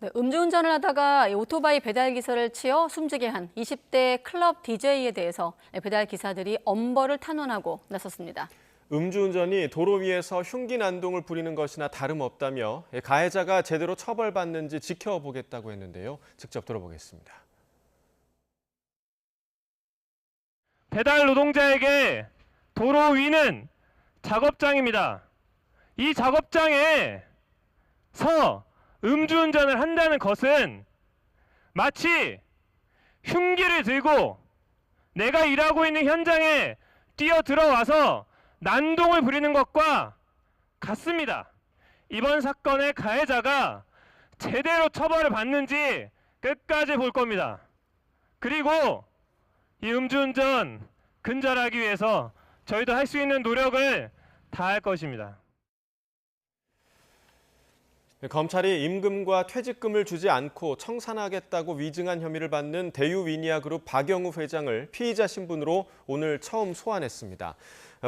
네, 음주운전을 하다가 오토바이 배달 기사를 치어 숨지게 한 20대 클럽 DJ에 대해서 배달 기사들이 엄벌을 탄원하고 나섰습니다. 음주운전이 도로 위에서 흉기 난동을 부리는 것이나 다름없다며 가해자가 제대로 처벌받는지 지켜보겠다고 했는데요. 직접 들어보겠습니다. 배달 노동자에게 도로 위는 작업장입니다. 이 작업장에서 음주운전을 한다는 것은 마치 흉기를 들고 내가 일하고 있는 현장에 뛰어들어와서 난동을 부리는 것과 같습니다. 이번 사건의 가해자가 제대로 처벌을 받는지 끝까지 볼 겁니다. 그리고 이 음주운전 근절하기 위해서 저희도 할 수 있는 노력을 다할 것입니다. 검찰이 임금과 퇴직금을 주지 않고 청산하겠다고 위증한 혐의를 받는 대유위니아그룹 박영우 회장을 피의자 신분으로 오늘 처음 소환했습니다.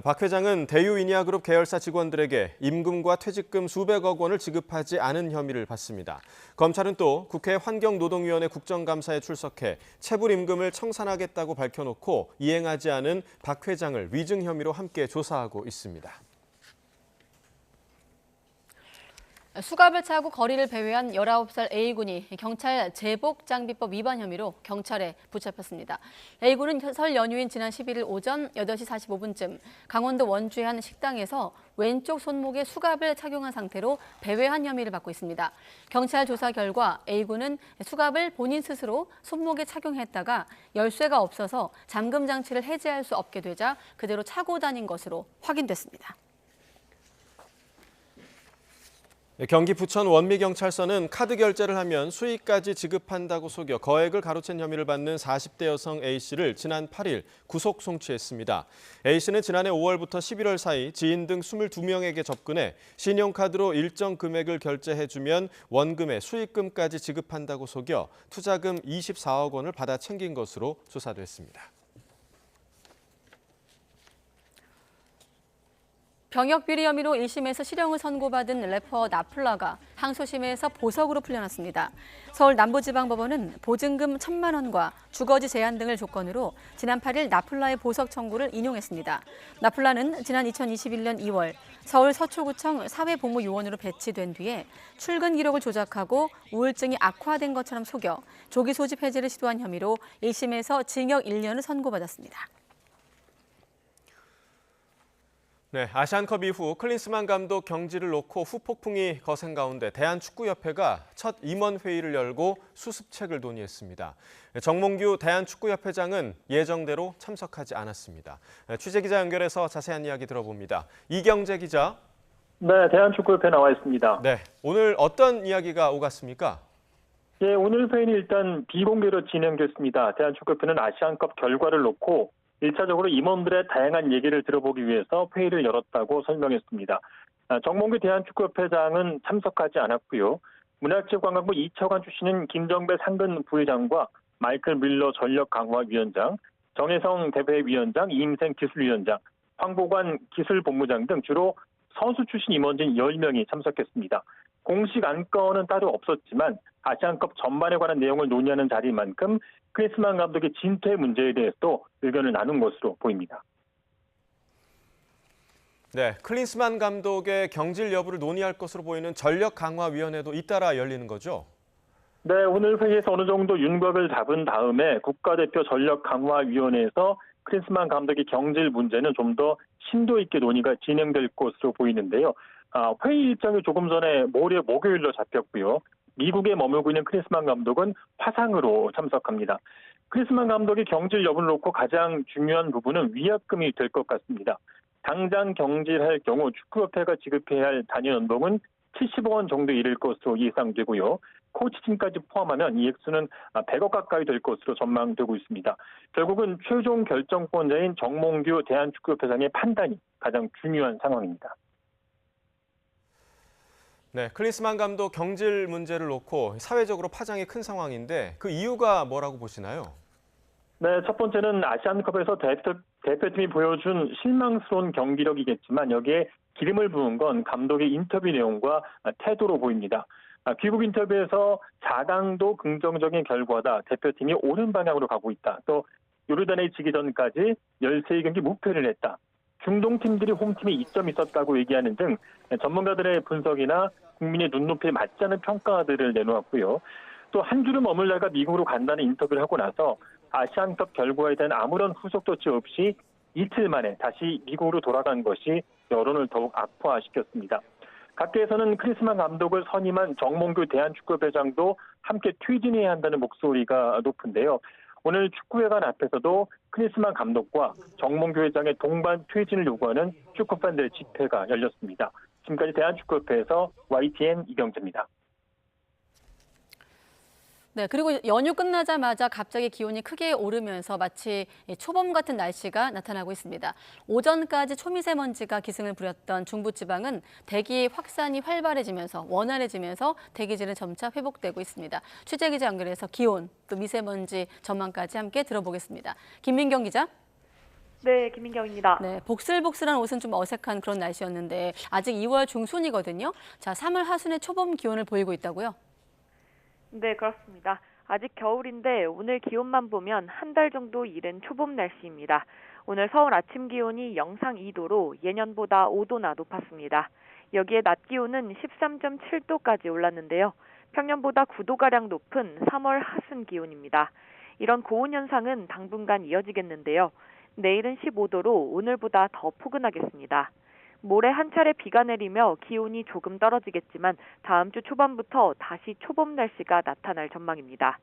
박 회장은 대유위니아그룹 계열사 직원들에게 임금과 퇴직금 수백억 원을 지급하지 않은 혐의를 받습니다. 검찰은 또 국회 환경노동위원회 국정감사에 출석해 체불임금을 청산하겠다고 밝혀놓고 이행하지 않은 박 회장을 위증 혐의로 함께 조사하고 있습니다. 수갑을 차고 거리를 배회한 19살 A군이 경찰 제복장비법 위반 혐의로 경찰에 붙잡혔습니다. A군은 설 연휴인 지난 11일 오전 8시 45분쯤 강원도 원주의 한 식당에서 왼쪽 손목에 수갑을 착용한 상태로 배회한 혐의를 받고 있습니다. 경찰 조사 결과 A군은 수갑을 본인 스스로 손목에 착용했다가 열쇠가 없어서 잠금 장치를 해제할 수 없게 되자 그대로 차고 다닌 것으로 확인됐습니다. 경기 부천 원미경찰서는 카드 결제를 하면 수익까지 지급한다고 속여 거액을 가로챈 혐의를 받는 40대 여성 A씨를 지난 8일 구속 송치했습니다. A씨는 지난해 5월부터 11월 사이 지인 등 22명에게 접근해 신용카드로 일정 금액을 결제해주면 원금의 수익금까지 지급한다고 속여 투자금 24억 원을 받아 챙긴 것으로 조사됐습니다. 병역 비리 혐의로 1심에서 실형을 선고받은 래퍼 나플라가 항소심에서 보석으로 풀려났습니다. 서울 남부지방법원은 보증금 1,000만 원과 주거지 제한 등을 조건으로 지난 8일 나플라의 보석 청구를 인용했습니다. 나플라는 지난 2021년 2월 서울 서초구청 사회복무요원으로 배치된 뒤에 출근 기록을 조작하고 우울증이 악화된 것처럼 속여 조기 소집 해지를 시도한 혐의로 1심에서 징역 1년을 선고받았습니다. 네, 아시안컵 이후 클린스만 감독 경질을 놓고 후폭풍이 거센 가운데 대한축구협회가 첫 임원 회의를 열고 수습책을 논의했습니다. 정몽규 대한축구협회장은 예정대로 참석하지 않았습니다. 취재기자 연결해서 자세한 이야기 들어봅니다. 이경재 기자. 네, 대한축구협회 나와 있습니다. 네, 오늘 어떤 이야기가 오갔습니까? 예, 오늘 회의는 일단 비공개로 진행됐습니다. 대한축구협회는 아시안컵 결과를 놓고 1차적으로 임원들의 다양한 얘기를 들어보기 위해서 회의를 열었다고 설명했습니다. 정몽규 대한축구협회장은 참석하지 않았고요. 문화체육관광부 2차관 출신인 김정배 상근 부회장과 마이클 밀러 전력강화위원장, 정혜성 대회위원장, 이임생 기술위원장, 황보관 기술본부장 등 주로 선수 출신 임원진 10명이 참석했습니다. 공식 안건은 따로 없었지만 아시안컵 전반에 관한 내용을 논의하는 자리인 만큼 클린스만 감독의 진퇴 문제에 대해서도 의견을 나눈 것으로 보입니다. 네, 클린스만 감독의 경질 여부를 논의할 것으로 보이는 전력강화위원회도 잇따라 열리는 거죠? 네, 오늘 회의에서 어느 정도 윤곽을 잡은 다음에 국가대표 전력강화위원회에서 클린스만 감독의 경질 문제는 좀 더 심도 있게 논의가 진행될 것으로 보이는데요. 회의 일정이 조금 전에 모레 목요일로 잡혔고요. 미국에 머물고 있는 클린스만 감독은 화상으로 참석합니다. 클린스만 감독의 경질 여부를 놓고 가장 중요한 부분은 위약금이 될 것 같습니다. 당장 경질할 경우 축구협회가 지급해야 할 단위 연봉은 70억 원 정도 이를 것으로 예상되고요. 코치진까지 포함하면 이 액수는 100억 가까이 될 것으로 전망되고 있습니다. 결국은 최종 결정권자인 정몽규 대한축구협회장의 판단이 가장 중요한 상황입니다. 네, 클린스만 감독 경질 문제를 놓고 사회적으로 파장이 큰 상황인데 그 이유가 뭐라고 보시나요? 네, 첫 번째는 아시안컵에서 대표팀이 보여준 실망스러운 경기력이겠지만 여기에 기름을 부은 건 감독의 인터뷰 내용과 태도로 보입니다. 귀국 인터뷰에서 4강도 긍정적인 결과다. 대표팀이 옳은 방향으로 가고 있다. 또 요르단에 지기 전까지 13경기 무패를 했다. 중동 팀들이 홈팀에 이점이 있었다고 얘기하는 등 전문가들의 분석이나 국민의 눈높이에 맞지 않은 평가들을 내놓았고요. 또 한 주를 머물다가 미국으로 간다는 인터뷰를 하고 나서 아시안컵 결과에 대한 아무런 후속 조치 없이 이틀 만에 다시 미국으로 돌아간 것이 여론을 더욱 악화시켰습니다. 각계에서는 클린스만 감독을 선임한 정몽규 대한축구협회장도 함께 퇴진해야 한다는 목소리가 높은데요. 오늘 축구회관 앞에서도 클린스만 감독과 정몽규 회장의 동반 퇴진을 요구하는 축구팬들의 집회가 열렸습니다. 지금까지 대한축구협회에서 YTN 이경재입니다. 네, 그리고 연휴 끝나자마자 갑자기 기온이 크게 오르면서 마치 초봄 같은 날씨가 나타나고 있습니다. 오전까지 초미세먼지가 기승을 부렸던 중부지방은 대기 확산이 활발해지면서 원활해지면서 대기질은 점차 회복되고 있습니다. 취재 기자 연결해서 기온, 또 미세먼지 전망까지 함께 들어보겠습니다. 김민경 기자. 네, 김민경입니다. 네, 복슬복슬한 옷은 좀 어색한 그런 날씨였는데 아직 2월 중순이거든요. 자, 3월 하순에 초봄 기온을 보이고 있다고요? 네, 그렇습니다. 아직 겨울인데 오늘 기온만 보면 한 달 정도 이른 초봄 날씨입니다. 오늘 서울 아침 기온이 영상 2도로 예년보다 5도나 높았습니다. 여기에 낮 기온은 13.7도까지 올랐는데요. 평년보다 9도가량 높은 3월 하순 기온입니다. 이런 고온 현상은 당분간 이어지겠는데요. 내일은 15도로 오늘보다 더 포근하겠습니다. 모레 한 차례 비가 내리며 기온이 조금 떨어지겠지만 다음 주 초반부터 다시 초봄 날씨가 나타날 전망입니다.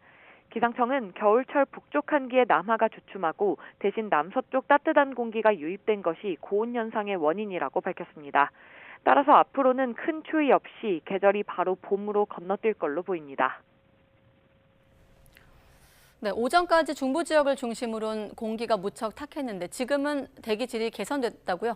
기상청은 겨울철 북쪽 한기에 남하가 주춤하고 대신 남서쪽 따뜻한 공기가 유입된 것이 고온 현상의 원인이라고 밝혔습니다. 따라서 앞으로는 큰 추위 없이 계절이 바로 봄으로 건너뛸 걸로 보입니다. 네, 오전까지 중부 지역을 중심으로는 공기가 무척 탁했는데 지금은 대기질이 개선됐다고요?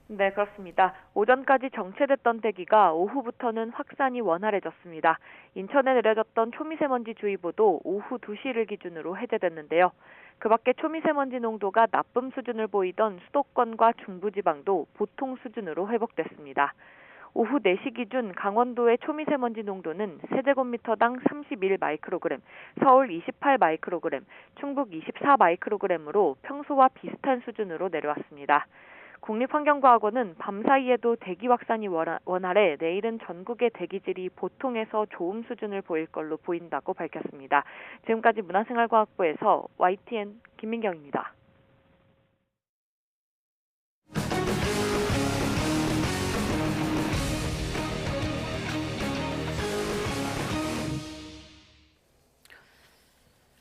네, 그렇습니다. 오전까지 정체됐던 대기가 오후부터는 확산이 원활해졌습니다. 인천에 내려졌던 초미세먼지주의보도 오후 2시를 기준으로 해제됐는데요. 그 밖에 초미세먼지 농도가 나쁨 수준을 보이던 수도권과 중부지방도 보통 수준으로 회복됐습니다. 오후 4시 기준 강원도의 초미세먼지 농도는 세제곱미터당 31 마이크로그램, 서울 28 마이크로그램, 충북 24 마이크로그램으로 평소와 비슷한 수준으로 내려왔습니다. 국립환경과학원은 밤사이에도 대기 확산이 원활해 내일은 전국의 대기질이 보통에서 좋음 수준을 보일 걸로 보인다고 밝혔습니다. 지금까지 문화생활과학부에서 YTN 김민경입니다.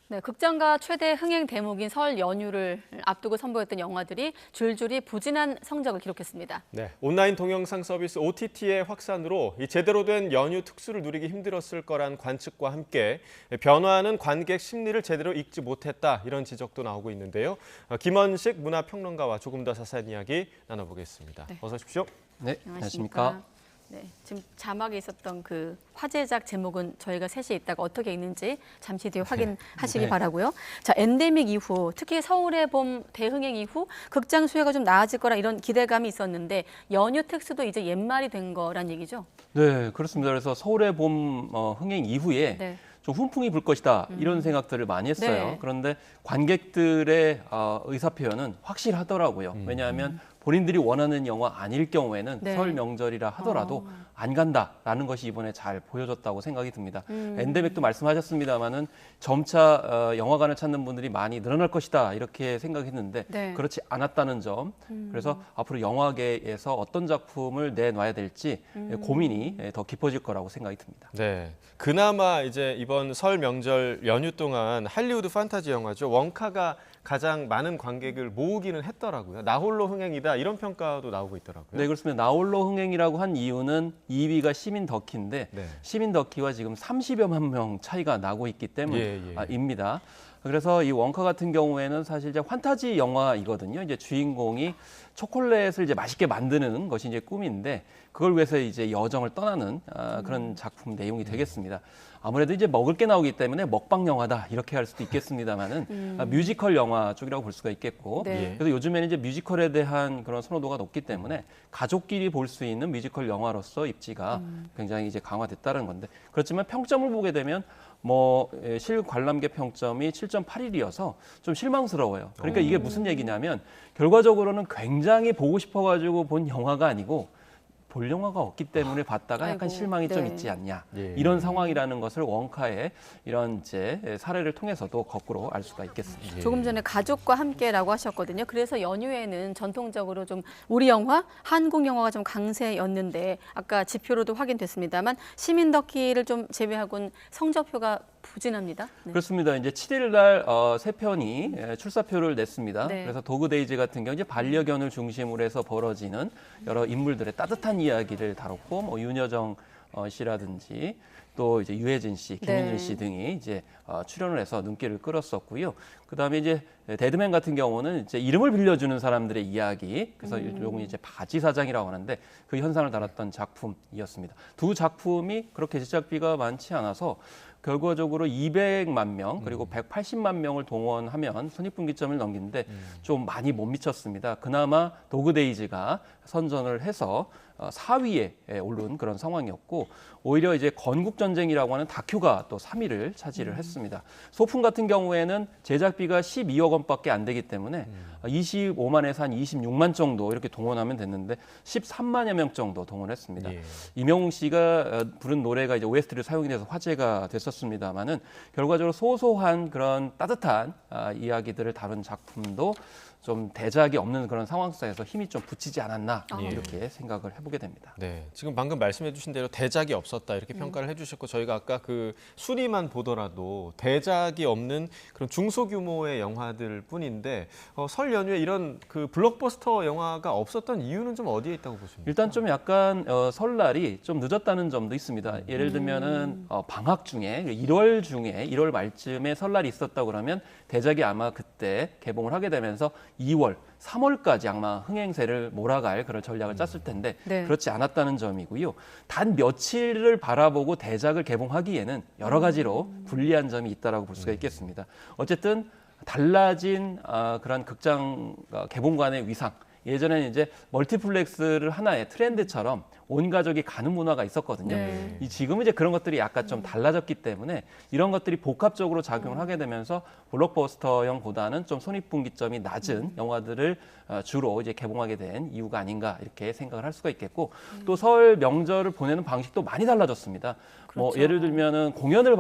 네, 극장가 최대 흥행 대목인 설 연휴를 앞두고 선보였던 영화들이 줄줄이 부진한 성적을 기록했습니다. 네, 온라인 동영상 서비스 OTT의 확산으로 이 제대로 된 연휴 특수를 누리기 힘들었을 거란 관측과 함께 변화하는 관객 심리를 제대로 읽지 못했다 이런 지적도 나오고 있는데요. 김원식 문화평론가와 조금 더 자세한 이야기 나눠보겠습니다. 네. 어서 오십시오. 네, 안녕하십니까. 네, 지금 자막에 있었던 그 화제작 제목은 저희가 셋이 있다가 어떻게 읽는지 잠시 뒤에 확인하시기 네. 바라고요. 자, 엔데믹 이후 특히 서울의 봄 대흥행 이후 극장 수요가 좀 나아질 거라 이런 기대감이 있었는데 연휴 특수도 이제 옛말이 된 거란 얘기죠? 네, 그렇습니다. 그래서 서울의 봄 흥행 이후에 네. 좀 훈풍이 불 것이다 이런 생각들을 많이 했어요. 네. 그런데 관객들의 의사표현은 확실하더라고요. 왜냐하면 본인들이 원하는 영화 아닐 경우에는 네. 설 명절이라 하더라도 안 간다라는 것이 이번에 잘 보여줬다고 생각이 듭니다. 엔데믹도 말씀하셨습니다마는 점차 영화관을 찾는 분들이 많이 늘어날 것이다 이렇게 생각했는데 네. 그렇지 않았다는 점. 그래서 앞으로 영화계에서 어떤 작품을 내놔야 될지 고민이 더 깊어질 거라고 생각이 듭니다. 네, 그나마 이제 이번 설 명절 연휴 동안 할리우드 판타지 영화죠. 원카가 가장 많은 관객을 모으기는 했더라고요. 나홀로 흥행이다 이런 평가도 나오고 있더라고요. 네, 그렇습니다. 나홀로 흥행이라고 한 이유는 2위가 시민 더키인데 네. 시민 더키와 지금 30여만 명 차이가 나고 있기 때문입니다. 그래서 이 원카 같은 경우에는 사실 이제 판타지 영화이거든요. 이제 주인공이 초콜릿을 이제 맛있게 만드는 것이 이제 꿈인데 그걸 위해서 이제 여정을 떠나는 그런 작품 내용이 되겠습니다. 아무래도 이제 먹을 게 나오기 때문에 먹방 영화다 이렇게 할 수도 있겠습니다만은 뮤지컬 영화 쪽이라고 볼 수가 있겠고 네. 그래서 요즘에는 이제 뮤지컬에 대한 그런 선호도가 높기 때문에 가족끼리 볼 수 있는 뮤지컬 영화로서 입지가 굉장히 이제 강화됐다는 건데 그렇지만 평점을 보게 되면 실관람객 평점이 7.81이어서 좀 실망스러워요. 그러니까 이게 무슨 얘기냐면 결과적으로는 굉장히 보고 싶어가지고 본 영화가 아니고 볼 영화가 없기 때문에 봤다가 약간 실망이 좀 있지 않냐 이런 상황이라는 것을 원카의 이런 이제 사례를 통해서도 거꾸로 알 수가 있겠습니다. 조금 전에 가족과 함께라고 하셨거든요. 그래서 연휴에는 전통적으로 좀 우리 영화, 한국 영화가 좀 강세였는데 아까 지표로도 확인됐습니다만 시민 더키를 좀 제외하고는 성적표가 부진합니다. 네. 그렇습니다. 이제 7일 날 세 편이 출사표를 냈습니다. 네. 그래서 도그데이즈 같은 경우 이제 반려견을 중심으로 해서 벌어지는 여러 인물들의 따뜻한 이야기를 다뤘고 뭐 윤여정 씨라든지 또 이제 유해진 씨, 김윤준 네. 씨 등이 이제 출연을 해서 눈길을 끌었었고요. 그다음에 이제 데드맨 같은 경우는 이제 이름을 빌려주는 사람들의 이야기, 그래서 요건 이제 바지 사장이라고 하는데 그 현상을 다뤘던 작품이었습니다. 두 작품이 그렇게 제작비가 많지 않아서 결과적으로 200만 명 그리고 180만 명을 동원하면 손익분기점을 넘기는데 좀 많이 못 미쳤습니다. 그나마 도그데이즈가 선전을 해서 4위에 오른 그런 상황이었고 오히려 이제 건국전쟁이라고 하는 다큐가 또 3위를 차지를 했습니다. 소풍 같은 경우에는 제작비가 12억 원밖에 안 되기 때문에 25만에서 한 26만 정도 이렇게 동원하면 됐는데 13만여 명 정도 동원했습니다. 이명웅 씨가 부른 노래가 이제 OST를 사용이 돼서 화제가 됐었습니다만은 결과적으로 소소한 그런 따뜻한 이야기들을 다룬 작품도 좀 대작이 없는 그런 상황 속에서 힘이 좀 붙이지 않았나 이렇게 생각을 해보게 됩니다. 네, 지금 방금 말씀해주신 대로 대작이 없었다 이렇게 평가를 해주셨고 저희가 아까 그 순위만 보더라도 대작이 없는 그런 중소규모의 영화들 뿐인데 설 연휴에 이런 그 블록버스터 영화가 없었던 이유는 좀 어디에 있다고 보십니까? 일단 좀 약간 설날이 좀 늦었다는 점도 있습니다. 예를 들면은 방학 중에 1월 말쯤에 설날이 있었다고 그러면 대작이 아마 그때 개봉을 하게 되면서 2월, 3월까지 아마 흥행세를 몰아갈 그런 전략을 짰을 텐데 네. 그렇지 않았다는 점이고요. 단 며칠을 바라보고 대작을 개봉하기에는 여러 가지로 불리한 점이 있다고 볼 수가 있겠습니다. 어쨌든 달라진 그런 극장 개봉관의 위상. 예전에는 이제 멀티플렉스를 하나의 트렌드처럼 온 가족이 가는 문화가 있었거든요. 네. 지금은 이제 그런 것들이 약간 좀 달라졌기 때문에 이런 것들이 복합적으로 작용을 하게 되면서 블록버스터형보다는 좀 손익분기점이 낮은 영화들을 주로 이제 개봉하게 된 이유가 아닌가 이렇게 생각을 할 수가 있겠고 또 설 명절을 보내는 방식도 많이 달라졌습니다. 뭐 예를 들면은 공연을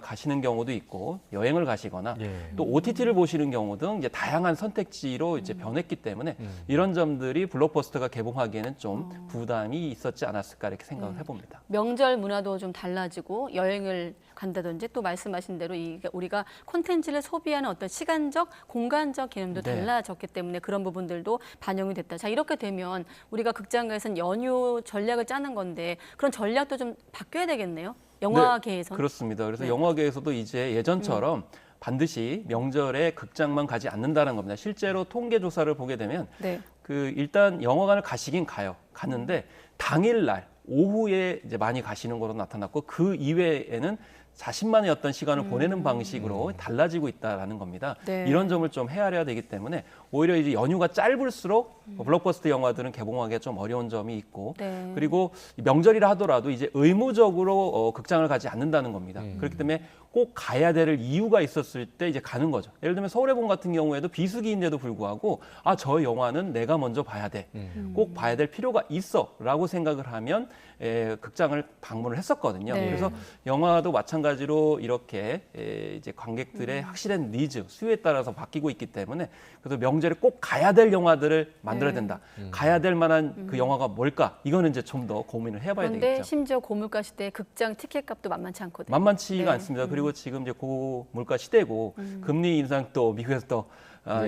가시는 경우도 있고 여행을 가시거나 또 OTT를 보시는 경우 등 이제 다양한 선택지로 이제 변했기 때문에 이런 점들이 블록버스터가 개봉하기에는 좀 부담이 있었지 않았을까 이렇게 생각을 해봅니다. 명절 문화도 좀 달라지고 여행을 간다든지 또 말씀하신 대로 우리가 콘텐츠를 소비하는 어떤 시간적, 공간적 개념도 네. 달라졌기 때문에 그런 부분들도 반영이 됐다. 자, 이렇게 되면 우리가 극장가에서는 연휴 전략을 짜는 건데 그런 전략도 좀 바뀌어야 되겠네요. 영화계에서는. 네, 그렇습니다. 그래서 네. 영화계에서도 이제 예전처럼 반드시 명절에 극장만 가지 않는다는 겁니다. 실제로 통계 조사를 보게 되면 네. 일단 영화관을 가시긴 갔는데 당일날 오후에 이제 많이 가시는 것으로 나타났고 그 이외에는 자신만의 어떤 시간을 보내는 방식으로 달라지고 있다라는 겁니다. 네. 이런 점을 좀 헤아려야 되기 때문에 오히려 이제 연휴가 짧을수록 블록버스터 영화들은 개봉하기가 좀 어려운 점이 있고 네. 그리고 명절이라 하더라도 이제 의무적으로 극장을 가지 않는다는 겁니다. 그렇기 때문에 꼭 가야 될 이유가 있었을 때 이제 가는 거죠. 예를 들면 서울의 봄 같은 경우에도 비수기인데도 불구하고 아, 저 영화는 내가 먼저 봐야 돼. 꼭 봐야 될 필요가 있어 라고 생각을 하면 극장을 방문을 했었거든요. 네. 그래서 영화도 마찬가지로 이렇게 이제 관객들의 확실한 니즈, 수요에 따라서 바뀌고 있기 때문에 그래서 명절에 꼭 가야 될 영화들을 만들어야 된다. 가야 될 만한 그 영화가 뭘까? 이거는 이제 좀 더 고민을 해봐야 그런데 되겠죠. 심지어 고물가 시대에 극장 티켓값도 만만치 않거든요. 만만치가 네. 않습니다. 그리고 지금 이제 고물가 시대고 금리 인상도 미국에서 또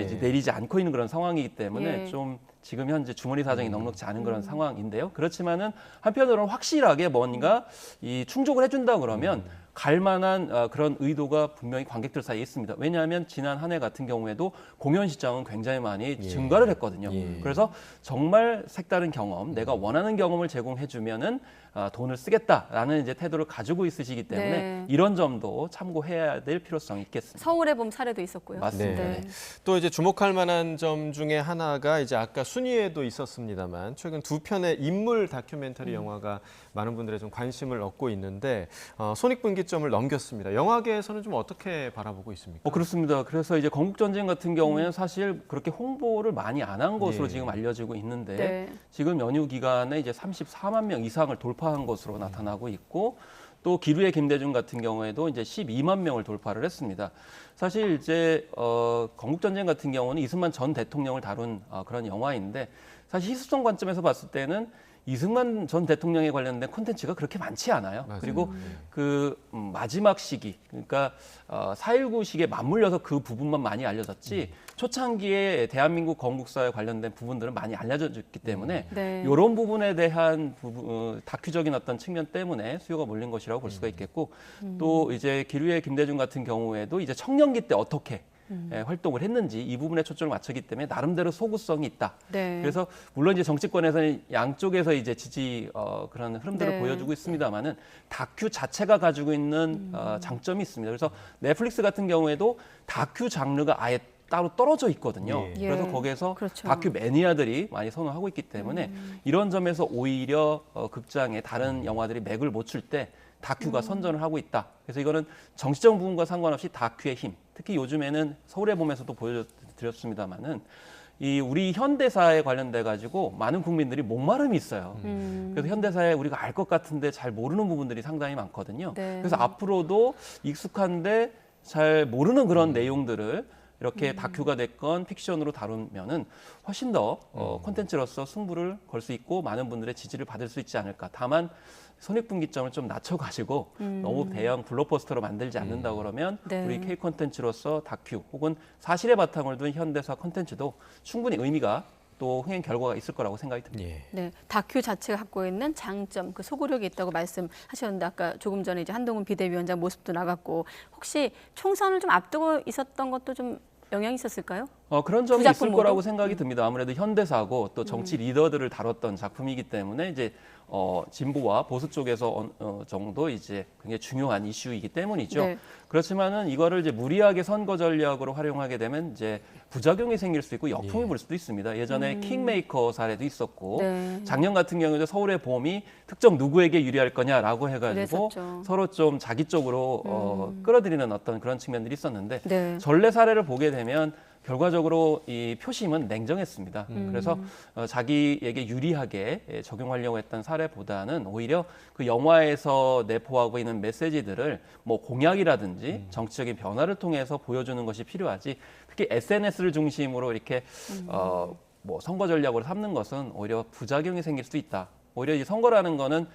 이제 내리지 않고 있는 그런 상황이기 때문에 예. 좀 지금 현재 주머니 사정이 넉넉지 않은 그런 상황인데요. 그렇지만은 한편으로는 확실하게 뭔가 이 충족을 해준다 그러면 갈 만한 그런 의도가 분명히 관객들 사이에 있습니다. 왜냐하면 지난 한 해 같은 경우에도 공연 시장은 굉장히 많이 증가를 했거든요. 그래서 정말 색다른 경험, 내가 원하는 경험을 제공해주면은 돈을 쓰겠다라는 이제 태도를 가지고 있으시기 때문에 네. 이런 점도 참고해야 될 필요성이 있겠습니다. 서울의 봄 사례도 있었고요. 맞습니다. 네. 또 이제 주목할 만한 점 중에 하나가 이제 아까 순위에도 있었습니다만 최근 두 편의 인물 다큐멘터리 영화가 많은 분들의 좀 관심을 얻고 있는데 손익분기점을 넘겼습니다. 영화계에서는 좀 어떻게 바라보고 있습니까? 그렇습니다. 그래서 이제 건국전쟁 같은 경우에는 사실 그렇게 홍보를 많이 안 한 것으로 지금 알려지고 있는데 네. 지금 연휴 기간에 이제 34만 명 이상을 돌파한 것으로 나타나고 있고 또 기루의 김대중 같은 경우에도 이제 12만 명을 돌파를 했습니다. 사실 이제 건국전쟁 같은 경우는 이승만 전 대통령을 다룬 그런 영화인데 사실 희소성 관점에서 봤을 때는 이승만 전 대통령에 관련된 콘텐츠가 그렇게 많지 않아요. 맞아요. 그리고 그 마지막 시기, 그러니까 4.19 시기에 맞물려서 그 부분만 많이 알려졌지 초창기에 대한민국 건국사에 관련된 부분들은 많이 알려졌기 때문에 네. 이런 부분에 대한 다큐적인 어떤 측면 때문에 수요가 몰린 것이라고 볼 수가 있겠고 또 이제 기루의 김대중 같은 경우에도 이제 청년기 때 어떻게 활동을 했는지 이 부분에 초점을 맞추기 때문에 나름대로 소구성이 있다. 네. 그래서 물론 이제 정치권에서는 양쪽에서 이제 지지 그런 흐름들을 네. 보여주고 있습니다만은 다큐 자체가 가지고 있는 장점이 있습니다. 그래서 넷플릭스 같은 경우에도 다큐 장르가 아예 따로 떨어져 있거든요. 예. 그래서 거기에서 그렇죠. 다큐 매니아들이 많이 선호하고 있기 때문에 이런 점에서 오히려 극장에 다른 영화들이 맥을 못 출 때 다큐가 선전을 하고 있다. 그래서 이거는 정치적 부분과 상관없이 다큐의 힘. 특히 요즘에는 서울의 봄에서도 보여드렸습니다만은 이 우리 현대사에 관련돼 가지고 많은 국민들이 목마름이 있어요. 그래서 현대사에 우리가 알 것 같은데 잘 모르는 부분들이 상당히 많거든요. 네. 그래서 앞으로도 익숙한데 잘 모르는 그런 내용들을 이렇게 다큐가 됐건 픽션으로 다루면은 훨씬 더 콘텐츠로서 승부를 걸 수 있고 많은 분들의 지지를 받을 수 있지 않을까. 다만 손익분기점을 좀 낮춰가지고 너무 대형 블록버스터로 만들지 않는다 그러면 네. 우리 K 콘텐츠로서 다큐 혹은 사실의 바탕을 둔 현대사 콘텐츠도 충분히 의미가 또 흥행 결과가 있을 거라고 생각이 듭니다. 네, 다큐 자체가 갖고 있는 장점, 그 소구력이 있다고 말씀하셨는데 아까 조금 전에 이제 한동훈 비대위원장 모습도 나갔고 혹시 총선을 좀 앞두고 있었던 것도 좀 영향이 있었을까요? 그런 점이 두 작품 있을 거라고 모두? 생각이 듭니다. 아무래도 현대사고 또 정치 리더들을 다뤘던 작품이기 때문에 이제 진보와 보수 쪽에서 정도 이제 굉장히 중요한 이슈이기 때문이죠. 네. 그렇지만은 이거를 이제 무리하게 선거 전략으로 활용하게 되면 이제 부작용이 생길 수 있고 역풍이 불 수도 있습니다. 예전에 킹메이커 사례도 있었고 네. 작년 같은 경우에도 서울의 봄이 특정 누구에게 유리할 거냐라고 해가지고 그랬었죠. 서로 좀 자기 쪽으로 끌어들이는 어떤 그런 측면들이 있었는데 네. 전례 사례를 보게 되면 결과적으로 이 표심은 냉정했습니다. 그래서 자기에게 유리하게 적용하려고 했던 사례보다는 오히려 그 영화에서 내포하고 있는 메시지들을 뭐 공약이라든지 정치적인 변화를 통해서 보여주는 것이 필요하지 특히 SNS를 중심으로 이렇게 뭐 선거 전략으로 삼는 것은 오히려 부작용이 생길 수도 있다. 오히려 이 선거라는 거는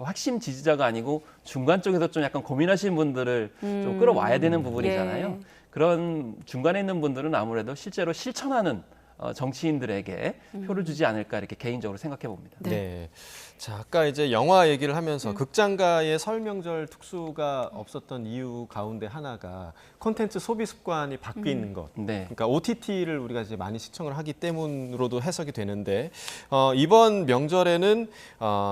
핵심 지지자가 아니고 중간 쪽에서 좀 약간 고민하시는 분들을 좀 끌어와야 되는 부분이잖아요. 예. 그런 중간에 있는 분들은 아무래도 실제로 실천하는 정치인들에게 표를 주지 않을까 이렇게 개인적으로 생각해 봅니다. 네. 자, 아까 이제 영화 얘기를 하면서 극장가의 설 명절 특수가 없었던 이유 가운데 하나가 콘텐츠 소비 습관이 바뀌는 것. 네. 그러니까 OTT를 우리가 이제 많이 시청을 하기 때문으로도 해석이 되는데 이번 명절에는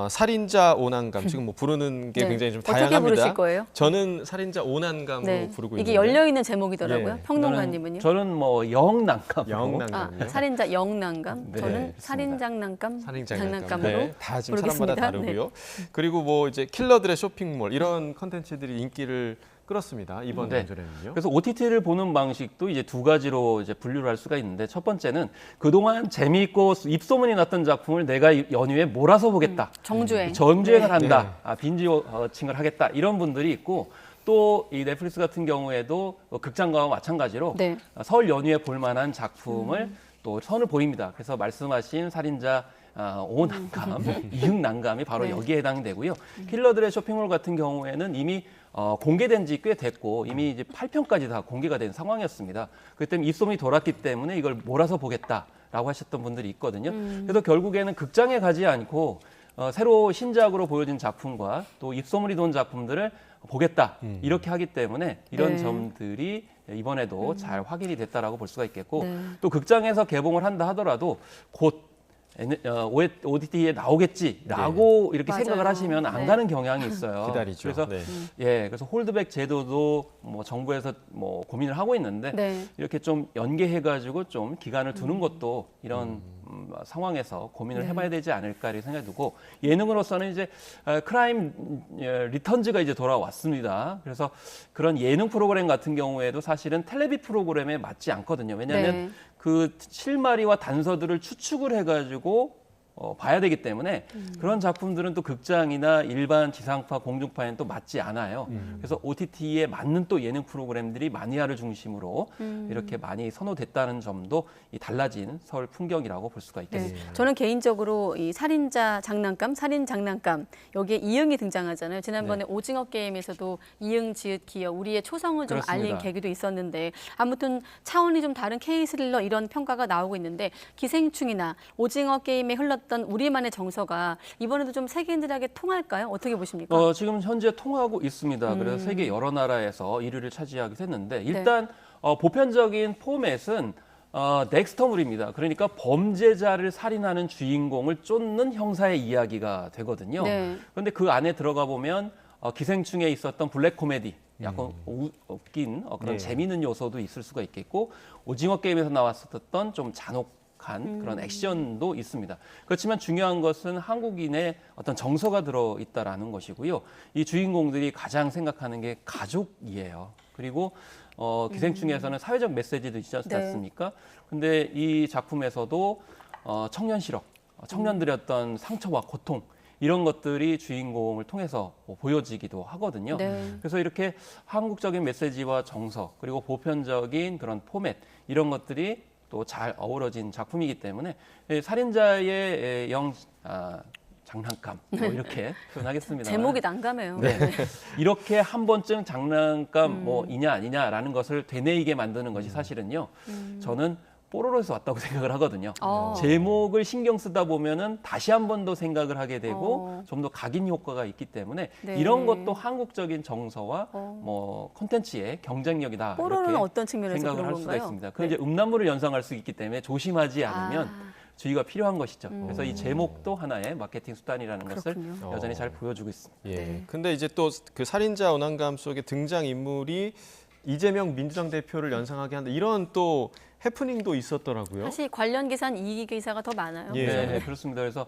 살인자 오난감 지금 뭐 부르는 게 네. 굉장히 좀 어떻게 다양합니다. 부르실 거예요? 저는 살인자 오난감으로 네. 부르고 이게 있는데 열려 있는 제목이더라고요. 예. 평론가님은요? 저는 뭐 영난감. 영난감이요. 살인자 영난감. 네, 저는 그렇습니다. 살인장난감. 장난감으로 네, 다 지금 부르겠습니다. 사람마다 다르고요. 네. 그리고 뭐 이제 킬러들의 쇼핑몰 이런 컨텐츠들이 인기를 끌었습니다. 이번 네. 명절에는요. 그래서 OTT를 보는 방식도 이제 두 가지로 이제 분류를 할 수가 있는데 첫 번째는 그동안 재미있고 입소문이 났던 작품을 내가 연휴에 몰아서 보겠다. 정주행. 정주행을 네. 한다. 빈지 워칭을 하겠다. 이런 분들이 있고 또 이 넷플릭스 같은 경우에도 극장가와 마찬가지로 네. 설 연휴에 볼 만한 작품을 또 선을 보입니다. 그래서 말씀하신 살인자 오난감, 이응난감이 바로 네. 여기에 해당되고요. 킬러들의 쇼핑몰 같은 경우에는 이미 공개된 지 꽤 됐고 이미 이제 8편까지 다 공개가 된 상황이었습니다. 그때 입소문이 돌았기 때문에 이걸 몰아서 보겠다라고 하셨던 분들이 있거든요. 그래서 결국에는 극장에 가지 않고 새로 신작으로 보여진 작품과 또 입소문이 돈 작품들을 보겠다 이렇게 하기 때문에 이런 네. 점들이 이번에도 잘 확인이 됐다라고 볼 수가 있겠고 네. 또 극장에서 개봉을 한다 하더라도 곧 OTT에 나오겠지라고 이렇게 맞아요. 생각을 하시면 안 네. 가는 경향이 있어요. 기다리죠. 그래서 네. 그래서 홀드백 제도도 뭐 정부에서 뭐 고민을 하고 있는데 네. 이렇게 좀 연계해가지고 좀 기간을 두는 것도 이런 상황에서 고민을 네. 해봐야 되지 않을까 이렇게 생각이 들고 예능으로서는 이제 크라임 리턴즈가 이제 돌아왔습니다. 그래서 그런 예능 프로그램 같은 경우에도 사실은 텔레비 프로그램에 맞지 않거든요. 왜냐하면 네. 그 실마리와 단서들을 추측을 해가지고 봐야 되기 때문에 그런 작품들은 또 극장이나 일반 지상파, 공중파에는 또 맞지 않아요. 그래서 OTT에 맞는 또 예능 프로그램들이 마니아를 중심으로 이렇게 많이 선호됐다는 점도 이 달라진 설 풍경이라고 볼 수가 네. 있겠습니다. 저는 개인적으로 이 살인자 장난감, 살인 장난감 여기에 이응이 등장하잖아요. 지난번에 오징어 게임에서도 이응, 지읒, 기역 우리의 초성을 좀 그렇습니다. 알린 계기도 있었는데 아무튼 차원이 좀 다른 K-스릴러 이런 평가가 나오고 있는데 기생충이나 오징어 게임에 흘렀던 우리만의 정서가 이번에도 좀 세계인들에게 통할까요? 어떻게 보십니까? 지금 현재 통하고 있습니다. 그래서 세계 여러 나라에서 1위를 차지하기도 했는데 네. 일단 보편적인 포맷은 넥스터물입니다. 그러니까 범죄자를 살인하는 주인공을 쫓는 형사의 이야기가 되거든요. 네. 그런데 그 안에 들어가 보면 기생충에 있었던 블랙 코미디, 약간 웃긴 그런 네. 재미있는 요소도 있을 수가 있겠고 오징어 게임에서 나왔었던 좀 잔혹한 그런 액션도 있습니다. 그렇지만 중요한 것은 한국인의 어떤 정서가 들어있다라는 것이고요. 이 주인공들이 가장 생각하는 게 가족이에요. 그리고 기생충에서는 사회적 메시지도 있지 않습니까? 근데 이 작품에서도 청년 실업, 청년들의 어떤 상처와 고통 이런 것들이 주인공을 통해서 보여지기도 하거든요. 네. 그래서 이렇게 한국적인 메시지와 정서 그리고 보편적인 그런 포맷 이런 것들이 또 잘 어우러진 작품이기 때문에 살인자의 장난감 뭐 이렇게 표현하겠습니다. 제목이 난감해요. 네. 이렇게 한 번쯤 장난감 뭐이냐 아니냐라는 것을 되뇌이게 만드는 것이 사실은요. 저는 뽀로로에서 왔다고 생각을 하거든요. 제목을 신경 쓰다 보면은 다시 한 번 더 생각을 하게 되고 좀 더 각인 효과가 있기 때문에 네. 이런 것도 한국적인 정서와 뭐 콘텐츠의 경쟁력이다. 뽀로로는 이렇게 어떤 측면에서 생각을 그런 할 수가 건가요? 있습니다. 네. 그 이제 음란물을 연상할 수 있기 때문에 조심하지 않으면 주의가 필요한 것이죠. 그래서 이 제목도 하나의 마케팅 수단이라는 것을 그렇군요. 여전히 잘 보여주고 있습니다. 예. 네. 근데 이제 또 그 살인자 오난감 속의 등장 인물이 이재명 민주당 대표를 연상하게 한다. 이런 또 해프닝도 있었더라고요. 사실 관련 기사는 이 기사가 더 많아요. 예. 네, 그렇습니다. 그래서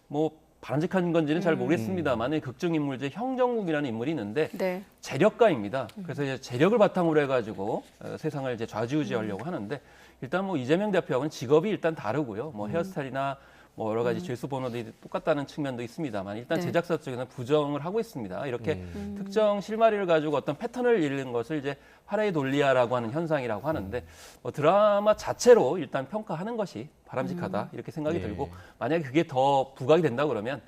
뭐 바람직한 건지는 잘 모르겠습니다만 극중 인물 중 형정국이라는 인물이 있는데 네. 재력가입니다. 그래서 이제 재력을 바탕으로 해가지고 세상을 이제 좌지우지하려고 하는데 일단 뭐 이재명 대표하고는 직업이 일단 다르고요. 뭐 헤어스타일이나 뭐 여러 가지 죄수 번호들이 똑같다는 측면도 있습니다만 일단 네. 제작사 쪽에서는 부정을 하고 있습니다. 이렇게 특정 실마리를 가지고 어떤 패턴을 잃는 것을 이제 파레이돌리아라고 하는 현상이라고 하는데 뭐 드라마 자체로 일단 평가하는 것이 바람직하다 이렇게 생각이 네. 들고 만약에 그게 더 부각이 된다 그러면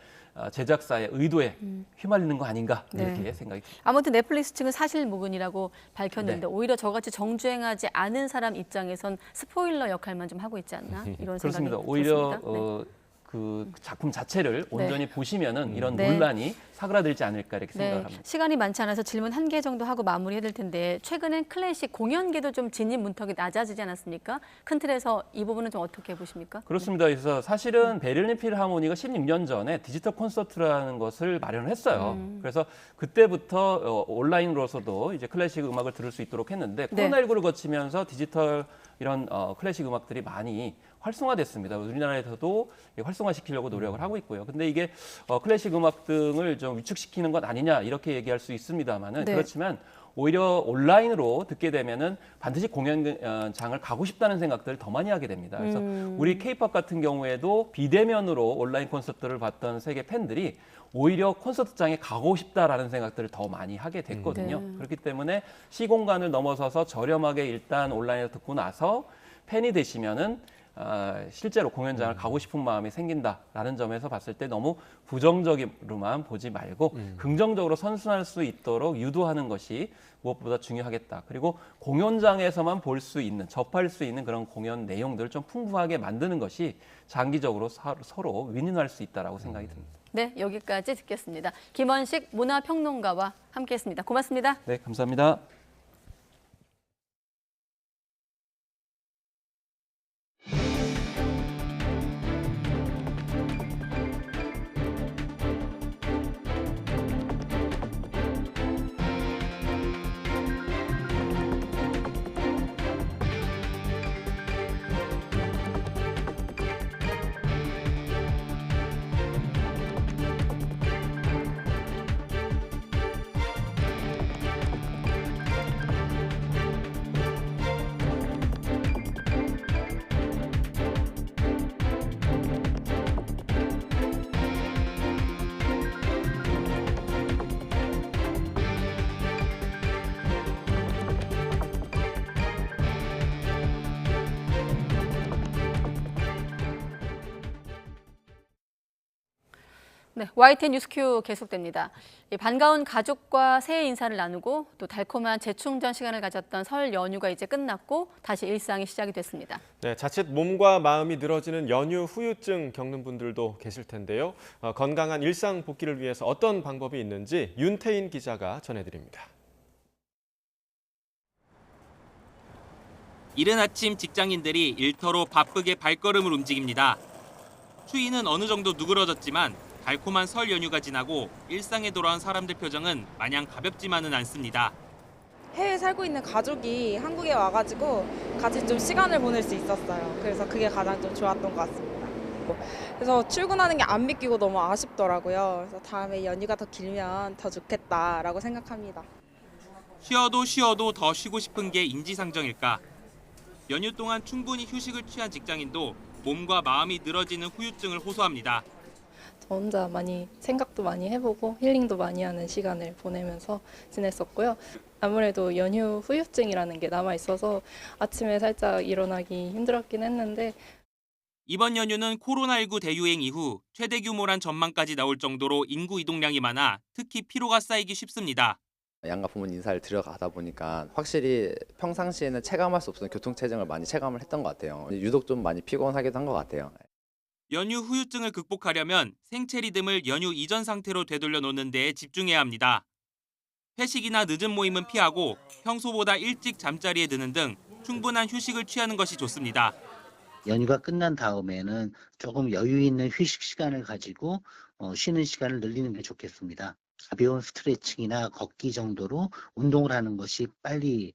제작사의 의도에 휘말리는 거 아닌가 이렇게 네. 생각이 듭니다. 아무튼 넷플릭스 측은 사실무근이라고 밝혔는데 네. 오히려 저같이 정주행하지 않은 사람 입장에선 스포일러 역할만 좀 하고 있지 않나 이런 생각이 그렇습니다. 오히려 들었습니다. 그 작품 자체를 온전히 보시면은 이런 네. 논란이 사그라들지 않을까 이렇게 네, 생각합니다. 시간이 많지 않아서 질문 한 개 정도 하고 마무리해야 될 텐데 최근엔 클래식 공연계도 좀 진입 문턱이 낮아지지 않았습니까? 큰 틀에서 이 부분은 좀 어떻게 보십니까? 그렇습니다. 그래서 사실은 베를린 필하모니가 16년 전에 디지털 콘서트라는 것을 마련을 했어요. 그래서 그때부터 온라인으로서도 이제 클래식 음악을 들을 수 있도록 했는데 네. 코로나19를 거치면서 디지털 이런 클래식 음악들이 많이 활성화됐습니다. 우리나라에서도 활성화시키려고 노력을 하고 있고요. 근데 이게 클래식 음악 등을 좀 위축시키는 것 아니냐 이렇게 얘기할 수 있습니다만은 네. 그렇지만 오히려 온라인으로 듣게 되면은 반드시 공연장을 가고 싶다는 생각들을 더 많이 하게 됩니다. 그래서 우리 K-팝 같은 경우에도 비대면으로 온라인 콘서트를 봤던 세계 팬들이 오히려 콘서트장에 가고 싶다라는 생각들을 더 많이 하게 됐거든요. 네. 그렇기 때문에 시공간을 넘어서서 저렴하게 일단 온라인에서 듣고 나서 팬이 되시면은 실제로 공연장을 가고 싶은 마음이 생긴다라는 점에서 봤을 때 너무 부정적으로만 보지 말고 긍정적으로 선순할 수 있도록 유도하는 것이 무엇보다 중요하겠다. 그리고 공연장에서만 볼 수 있는, 접할 수 있는 그런 공연 내용들을 좀 풍부하게 만드는 것이 장기적으로 서로 윈윈할 수 있다라고 생각이 듭니다. 네, 여기까지 듣겠습니다. 김원식 문화평론가와 함께했습니다. 고맙습니다. 네, 감사합니다. 네, YTN 뉴스큐 계속됩니다. 반가운 가족과 새해 인사를 나누고 또 달콤한 재충전 시간을 가졌던 설 연휴가 이제 끝났고 다시 일상이 시작이 됐습니다. 네, 자칫 몸과 마음이 늘어지는 연휴 후유증 겪는 분들도 계실 텐데요. 건강한 일상 복귀를 위해서 어떤 방법이 있는지 윤태인 기자가 전해드립니다. 이른 아침 직장인들이 일터로 바쁘게 발걸음을 움직입니다. 추위는 어느 정도 누그러졌지만 달콤한 설 연휴가 지나고 일상에 돌아온 사람들 표정은 마냥 가볍지만은 않습니다. 해외에 살고 있는 가족이 한국에 와가지고 같이 좀 시간을 보낼 수 있었어요. 그래서 그게 가장 좀 좋았던 것 같습니다. 그래서 출근하는 게 안 믿기고 너무 아쉽더라고요. 그래서 다음에 연휴가 더 길면 더 좋겠다라고 생각합니다. 쉬어도 더 쉬고 싶은 게 인지상정일까? 연휴 동안 충분히 휴식을 취한 직장인도 몸과 마음이 늘어지는 후유증을 호소합니다. 저 혼자 많이 생각도 많이 해보고 힐링도 많이 하는 시간을 보내면서 지냈었고요. 아무래도 연휴 후유증이라는 게 남아있어서 아침에 살짝 일어나기 힘들었긴 했는데 이번 연휴는 코로나19 대유행 이후 최대 규모란 전망까지 나올 정도로 인구 이동량이 많아 특히 피로가 쌓이기 쉽습니다. 양가 부모님 인사를 들어가다 보니까 확실히 평상시에는 체감할 수 없는 교통체증을 많이 체감을 했던 것 같아요. 유독 좀 많이 피곤하기도 한 것 같아요. 연휴 후유증을 극복하려면 생체 리듬을 연휴 이전 상태로 되돌려 놓는 데에 집중해야 합니다. 회식이나 늦은 모임은 피하고 평소보다 일찍 잠자리에 드는 등 충분한 휴식을 취하는 것이 좋습니다. 연휴가 끝난 다음에는 조금 여유 있는 휴식 시간을 가지고 쉬는 시간을 늘리는 게 좋겠습니다. 가벼운 스트레칭이나 걷기 정도로 운동을 하는 것이 빨리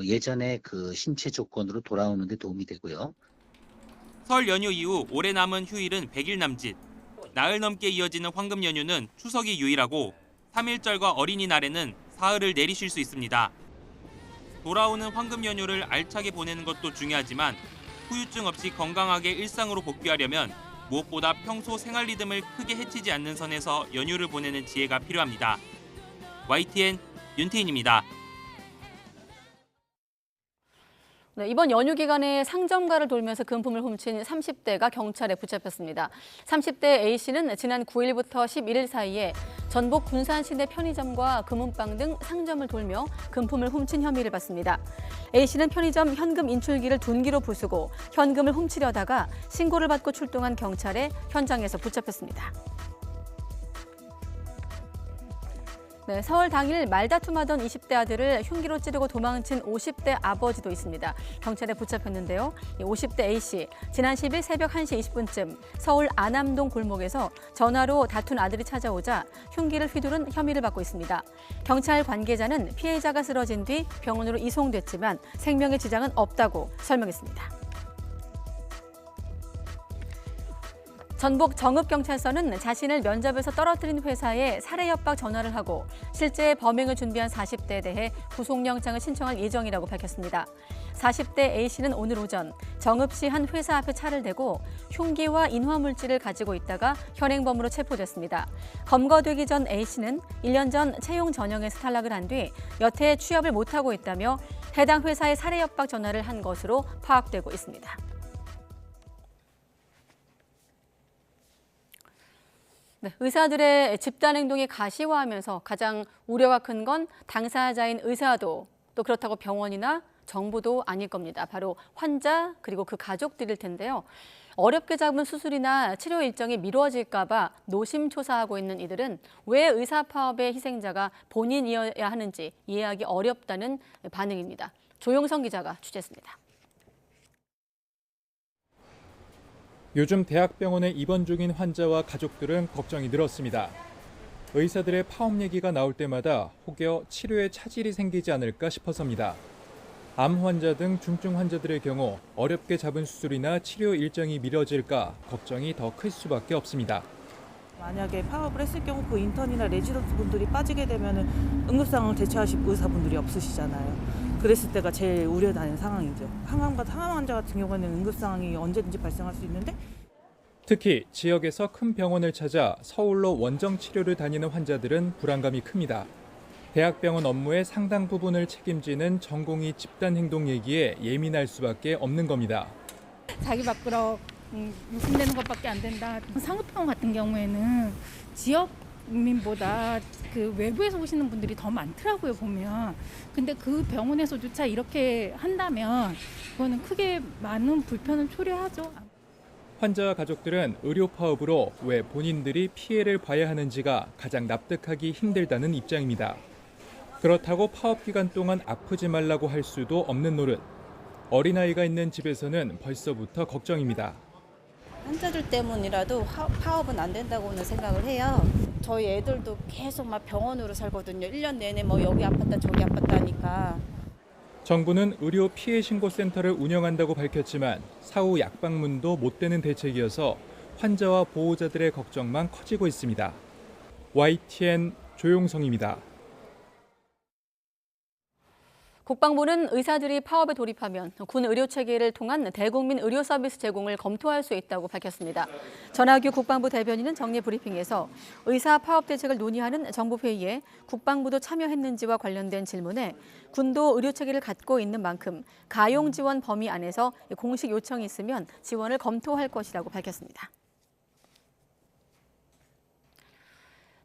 예전의 그 신체 조건으로 돌아오는 데 도움이 되고요. 설 연휴 이후 올해 남은 휴일은 100일 남짓. 나흘 넘게 이어지는 황금 연휴는 추석이 유일하고 3.1절과 어린이날에는 사흘을 내리쉴 수 있습니다. 돌아오는 황금 연휴를 알차게 보내는 것도 중요하지만 후유증 없이 건강하게 일상으로 복귀하려면 무엇보다 평소 생활 리듬을 크게 해치지 않는 선에서 연휴를 보내는 지혜가 필요합니다. YTN 윤태인입니다. 네, 이번 연휴 기간에 상점가를 돌면서 금품을 훔친 30대가 경찰에 붙잡혔습니다. 30대 A씨는 지난 9일부터 11일 사이에 전북 군산 시내 편의점과 금은방 등 상점을 돌며 금품을 훔친 혐의를 받습니다. A씨는 편의점 현금 인출기를 둔기로 부수고 현금을 훔치려다가 신고를 받고 출동한 경찰에 현장에서 붙잡혔습니다. 네, 서울 당일 말다툼하던 20대 아들을 흉기로 찌르고 도망친 50대 아버지도 있습니다. 경찰에 붙잡혔는데요. 50대 A씨, 지난 10일 새벽 1시 20분쯤 서울 안암동 골목에서 전화로 다툰 아들이 찾아오자 흉기를 휘두른 혐의를 받고 있습니다. 경찰 관계자는 피해자가 쓰러진 뒤 병원으로 이송됐지만 생명에 지장은 없다고 설명했습니다. 전북 정읍경찰서는 자신을 면접에서 떨어뜨린 회사에 살해 협박 전화를 하고 실제 범행을 준비한 40대에 대해 구속영장을 신청할 예정이라고 밝혔습니다. 40대 A씨는 오늘 오전 정읍시 한 회사 앞에 차를 대고 흉기와 인화물질을 가지고 있다가 현행범으로 체포됐습니다. 검거되기 전 A씨는 1년 전 채용 전형에서 탈락을 한 뒤 여태 취업을 못하고 있다며 해당 회사에 살해 협박 전화를 한 것으로 파악되고 있습니다. 네, 의사들의 집단 행동이 가시화하면서 가장 우려가 큰 건 당사자인 의사도 또 그렇다고 병원이나 정부도 아닐 겁니다. 바로 환자 그리고 그 가족들일 텐데요. 어렵게 잡은 수술이나 치료 일정이 미뤄질까 봐 노심초사하고 있는 이들은 왜 의사 파업의 희생자가 본인이어야 하는지 이해하기 어렵다는 반응입니다. 조용성 기자가 취재했습니다. 요즘 대학병원에 입원 중인 환자와 가족들은 걱정이 늘었습니다. 의사들의 파업 얘기가 나올 때마다 혹여 치료에 차질이 생기지 않을까 싶어서입니다. 암 환자 등 중증 환자들의 경우 어렵게 잡은 수술이나 치료 일정이 미뤄질까 걱정이 더 클 수밖에 없습니다. 만약에 파업을 했을 경우 그 인턴이나 레지던트 분들이 빠지게 되면 응급상황을 대처하실 의사분들이 없으시잖아요. 그랬을 때가 제일 우려되는 상황이죠. 항암 환자 같은 경우는 응급상황이 언제든지 발생할 수 있는데 특히 지역에서 큰 병원을 찾아 서울로 원정 치료를 다니는 환자들은 불안감이 큽니다. 대학병원 업무의 상당 부분을 책임지는 전공의 집단 행동 얘기에 예민할 수밖에 없는 겁니다. 자기 밖으로 욕심내는 것밖에 안 된다. 상급병원 같은 경우에는 지역 국민보다 그 외부에서 오시는 분들이 더 많더라고요, 보면. 근데 그 병원에서조차 이렇게 한다면 그거는 크게 많은 불편을 초래하죠. 환자와 가족들은 의료 파업으로 왜 본인들이 피해를 봐야 하는지가 가장 납득하기 힘들다는 입장입니다. 그렇다고 파업 기간 동안 아프지 말라고 할 수도 없는 노릇. 어린아이가 있는 집에서는 벌써부터 걱정입니다. 환자들 때문이라도 파업은 안 된다고는 생각을 해요. 저희 애들도 계속 막 병원으로 살거든요. 1년 내내 뭐 여기 아팠다 저기 아팠다 하니까. 정부는 의료 피해 신고 센터를 운영한다고 밝혔지만 사후 약방문도 못 되는 대책이어서 환자와 보호자들의 걱정만 커지고 있습니다. YTN 조용성입니다. 국방부는 의사들이 파업에 돌입하면 군 의료체계를 통한 대국민 의료 서비스 제공을 검토할 수 있다고 밝혔습니다. 전하규 국방부 대변인은 정례 브리핑에서 의사 파업 대책을 논의하는 정부회의에 국방부도 참여했는지와 관련된 질문에 군도 의료체계를 갖고 있는 만큼 가용 지원 범위 안에서 공식 요청이 있으면 지원을 검토할 것이라고 밝혔습니다.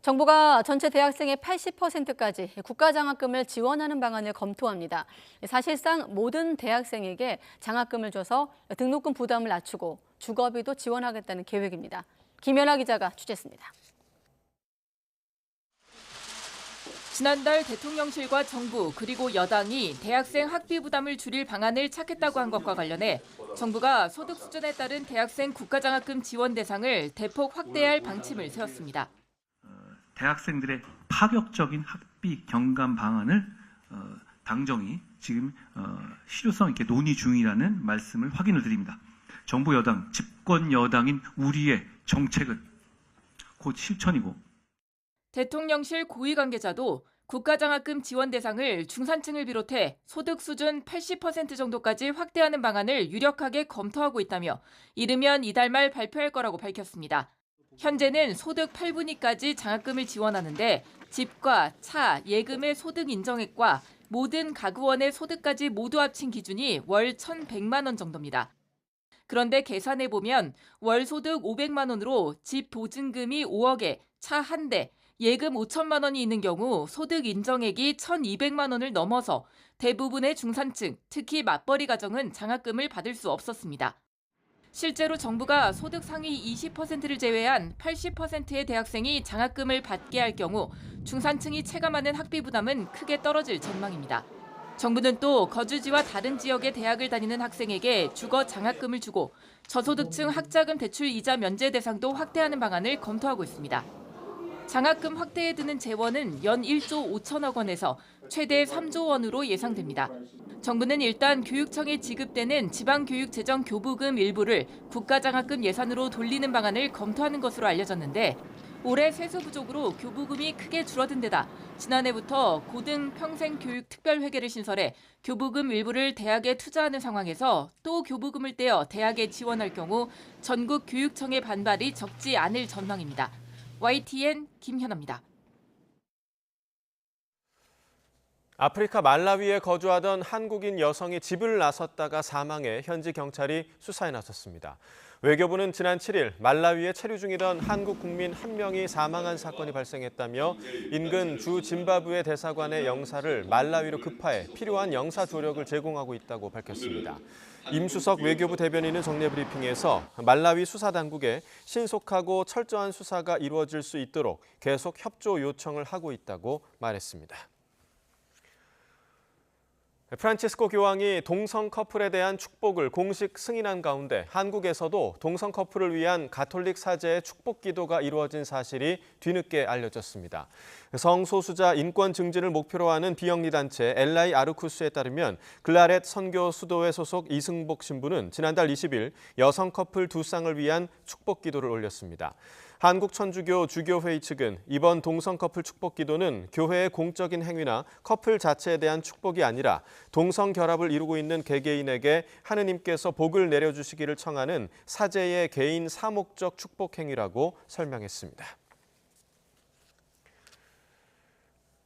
정부가 전체 대학생의 80%까지 국가장학금을 지원하는 방안을 검토합니다. 사실상 모든 대학생에게 장학금을 줘서 등록금 부담을 낮추고 주거비도 지원하겠다는 계획입니다. 김연아 기자가 취재했습니다. 지난달 대통령실과 정부 그리고 여당이 대학생 학비 부담을 줄일 방안을 찾겠다고 한 것과 관련해 정부가 소득 수준에 따른 대학생 국가장학금 지원 대상을 대폭 확대할 방침을 세웠습니다. 대학생들의 파격적인 학비 경감 방안을 당정이 지금 실효성 있게 논의 중이라는 말씀을 확인을 드립니다. 정부 여당, 집권 여당인 우리의 정책은 곧 실천이고. 대통령실 고위 관계자도 국가장학금 지원 대상을 중산층을 비롯해 소득 수준 80% 정도까지 확대하는 방안을 유력하게 검토하고 있다며 이르면 이달 말 발표할 거라고 밝혔습니다. 현재는 소득 8분위까지 장학금을 지원하는데 집과 차, 예금의 소득 인정액과 모든 가구원의 소득까지 모두 합친 기준이 월 1,100만 원 정도입니다. 그런데 계산해 보면 월 소득 500만 원으로 집 보증금이 5억에 차 한 대, 예금 5천만 원이 있는 경우 소득 인정액이 1,200만 원을 넘어서 대부분의 중산층, 특히 맞벌이 가정은 장학금을 받을 수 없었습니다. 실제로 정부가 소득 상위 20%를 제외한 80%의 대학생이 장학금을 받게 할 경우 중산층이 체감하는 학비 부담은 크게 떨어질 전망입니다. 정부는 또 거주지와 다른 지역의 대학을 다니는 학생에게 주거 장학금을 주고 저소득층 학자금 대출 이자 면제 대상도 확대하는 방안을 검토하고 있습니다. 장학금 확대에 드는 재원은 연 1조 5천억 원에서 최대 3조 원으로 예상됩니다. 정부는 일단 교육청에 지급되는 지방교육재정교부금 일부를 국가장학금 예산으로 돌리는 방안을 검토하는 것으로 알려졌는데 올해 세수 부족으로 교부금이 크게 줄어든 데다 지난해부터 고등평생교육특별회계를 신설해 교부금 일부를 대학에 투자하는 상황에서 또 교부금을 떼어 대학에 지원할 경우 전국 교육청의 반발이 적지 않을 전망입니다. YTN 김현아입니다. 아프리카 말라위에 거주하던 한국인 여성이 집을 나섰다가 사망해 현지 경찰이 수사에 나섰습니다. 외교부는 지난 7일 말라위에 체류 중이던 한국 국민 1명이 사망한 사건이 발생했다며 인근 주 짐바브웨 대사관의 영사를 말라위로 급파해 필요한 영사 조력을 제공하고 있다고 밝혔습니다. 임수석 외교부 대변인은 정례 브리핑에서 말라위 수사당국에 신속하고 철저한 수사가 이루어질 수 있도록 계속 협조 요청을 하고 있다고 말했습니다. 프란치스코 교황이 동성 커플에 대한 축복을 공식 승인한 가운데 한국에서도 동성 커플을 위한 가톨릭 사제의 축복 기도가 이루어진 사실이 뒤늦게 알려졌습니다. 성소수자 인권 증진을 목표로 하는 비영리 단체 엘라이 아르쿠스에 따르면 글라렛 선교 수도회 소속 이승복 신부는 지난달 20일 여성 커플 2쌍을 위한 축복 기도를 올렸습니다. 한국천주교 주교회의 측은 이번 동성 커플 축복 기도는 교회의 공적인 행위나 커플 자체에 대한 축복이 아니라 동성 결합을 이루고 있는 개개인에게 하느님께서 복을 내려주시기를 청하는 사제의 개인 사목적 축복 행위라고 설명했습니다.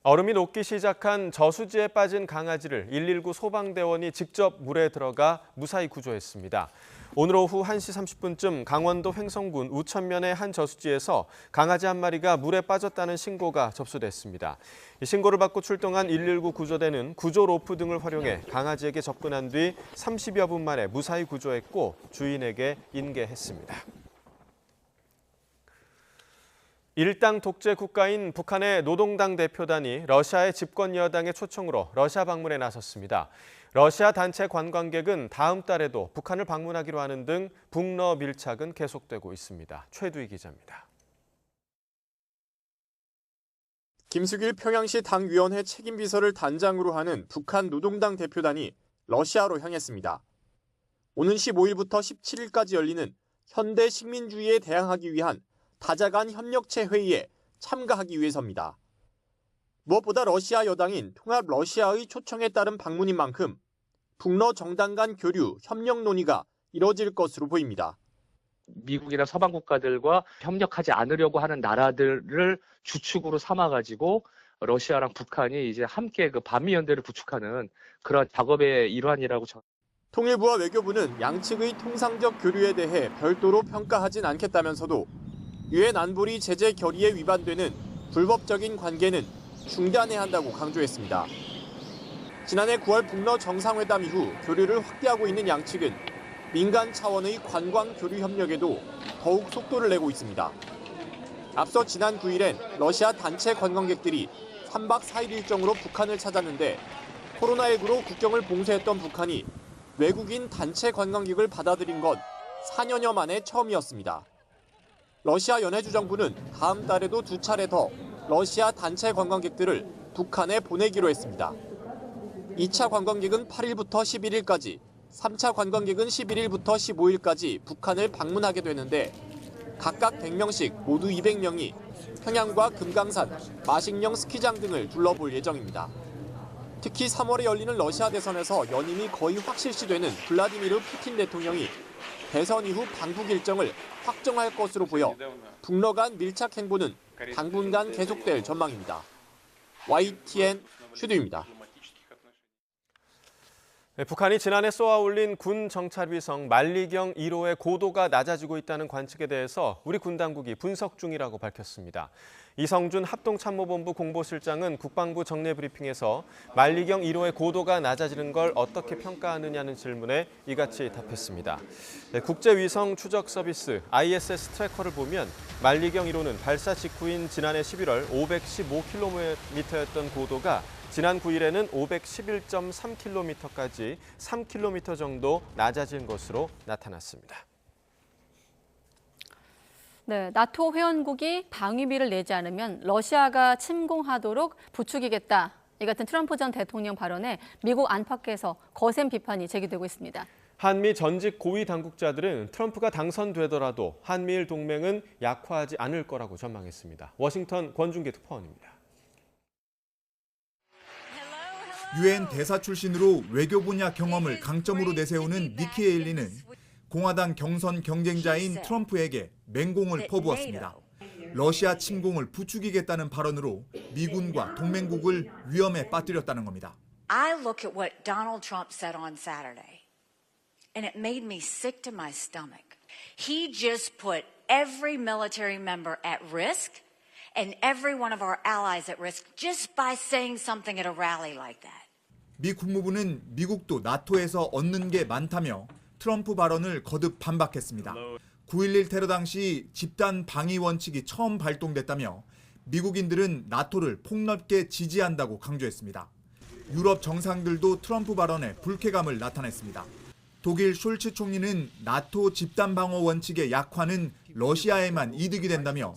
얼음이 녹기 시작한 저수지에 빠진 강아지를 119 소방대원이 직접 물에 들어가 무사히 구조했습니다. 오늘 오후 1시 30분쯤 강원도 횡성군 우천면의 한 저수지에서 강아지 한 마리가 물에 빠졌다는 신고가 접수됐습니다. 신고를 받고 출동한 119 구조대는 구조 로프 등을 활용해 강아지에게 접근한 뒤 30여 분 만에 무사히 구조했고 주인에게 인계했습니다. 일당 독재 국가인 북한의 노동당 대표단이 러시아의 집권 여당의 초청으로 러시아 방문에 나섰습니다. 러시아 단체 관광객은 다음 달에도 북한을 방문하기로 하는 등 북러 밀착은 계속되고 있습니다. 최두희 기자입니다. 김수길 평양시 당위원회 책임비서를 단장으로 하는 북한 노동당 대표단이 러시아로 향했습니다. 오는 15일부터 17일까지 열리는 현대 식민주의에 대항하기 위한 다자간 협력체 회의에 참가하기 위해서입니다. 무엇보다 러시아 여당인 통합 러시아의 초청에 따른 방문인 만큼 북러 정당 간 교류, 협력 논의가 이뤄질 것으로 보입니다. 미국이나 서방 국가들과 협력하지 않으려고 하는 나라들을 주축으로 삼아가지고 러시아랑 북한이 이제 함께 그 반미연대를 구축하는 그런 작업의 일환이라고 통일부와 외교부는 양측의 통상적 교류에 대해 별도로 평가하진 않겠다면서도 유엔 안보리 제재 결의에 위반되는 불법적인 관계는 중단해야 한다고 강조했습니다. 지난해 9월 북러 정상회담 이후 교류를 확대하고 있는 양측은 민간 차원의 관광 교류 협력에도 더욱 속도를 내고 있습니다. 앞서 지난 9일엔 러시아 단체 관광객들이 3박 4일 일정으로 북한을 찾았는데 코로나19로 국경을 봉쇄했던 북한이 외국인 단체 관광객을 받아들인 건 4년여 만에 처음이었습니다. 러시아 연해주 정부는 다음 달에도 2차례 더 러시아 단체 관광객들을 북한에 보내기로 했습니다. 2차 관광객은 8일부터 11일까지, 3차 관광객은 11일부터 15일까지 북한을 방문하게 되는데 각각 100명씩 모두 200명이 평양과 금강산, 마식령 스키장 등을 둘러볼 예정입니다. 특히 3월에 열리는 러시아 대선에서 연임이 거의 확실시되는 블라디미르 푸틴 대통령이 대선 이후 방북 일정을 확정할 것으로 보여 북러 간 밀착 행보는 당분간 계속될 전망입니다. YTN 슈드입니다. 북한이 지난해 쏘아 올린 군 정찰 위성 만리경 1호의 고도가 낮아지고 있다는 관측에 대해서 우리 군 당국이 분석 중이라고 밝혔습니다. 이성준 합동참모본부 공보실장은 국방부 정례 브리핑에서 만리경 1호의 고도가 낮아지는 걸 어떻게 평가하느냐는 질문에 이같이 답했습니다. 국제위성 추적 서비스 ISS 트래커를 보면 만리경 1호는 발사 직후인 지난해 11월 515km였던 고도가 지난 9일에는 511.3km까지 3km 정도 낮아진 것으로 나타났습니다. 네, 나토 회원국이 방위비를 내지 않으면 러시아가 침공하도록 부추기겠다. 이 같은 트럼프 전 대통령 발언에 미국 안팎에서 거센 비판이 제기되고 있습니다. 한미 전직 고위 당국자들은 트럼프가 당선되더라도 한미일 동맹은 약화하지 않을 거라고 전망했습니다. 워싱턴 권중기 특파원입니다. 유엔 대사 출신으로 외교 분야 경험을 강점으로 내세우는 니키 헤일리는 공화당 경선 경쟁자인 트럼프에게 맹공을 퍼부었습니다. 러시아 침공을 부추기겠다는 발언으로 미군과 동맹국을 위험에 빠뜨렸다는 겁니다. I look at what Donald Trump said on Saturday, and it made me sick to my stomach. He just put every military member at risk and every one of our allies at risk just by saying something at a rally like that. 미 국무부는 미국도 나토에서 얻는 게 많다며 트럼프 발언을 거듭 반박했습니다. 9.11 테러 당시 집단 방위 원칙이 처음 발동됐다며 미국인들은 나토를 폭넓게 지지한다고 강조했습니다. 유럽 정상들도 트럼프 발언에 불쾌감을 나타냈습니다. 독일 숄츠 총리는 나토 집단 방어 원칙의 약화는 러시아에만 이득이 된다며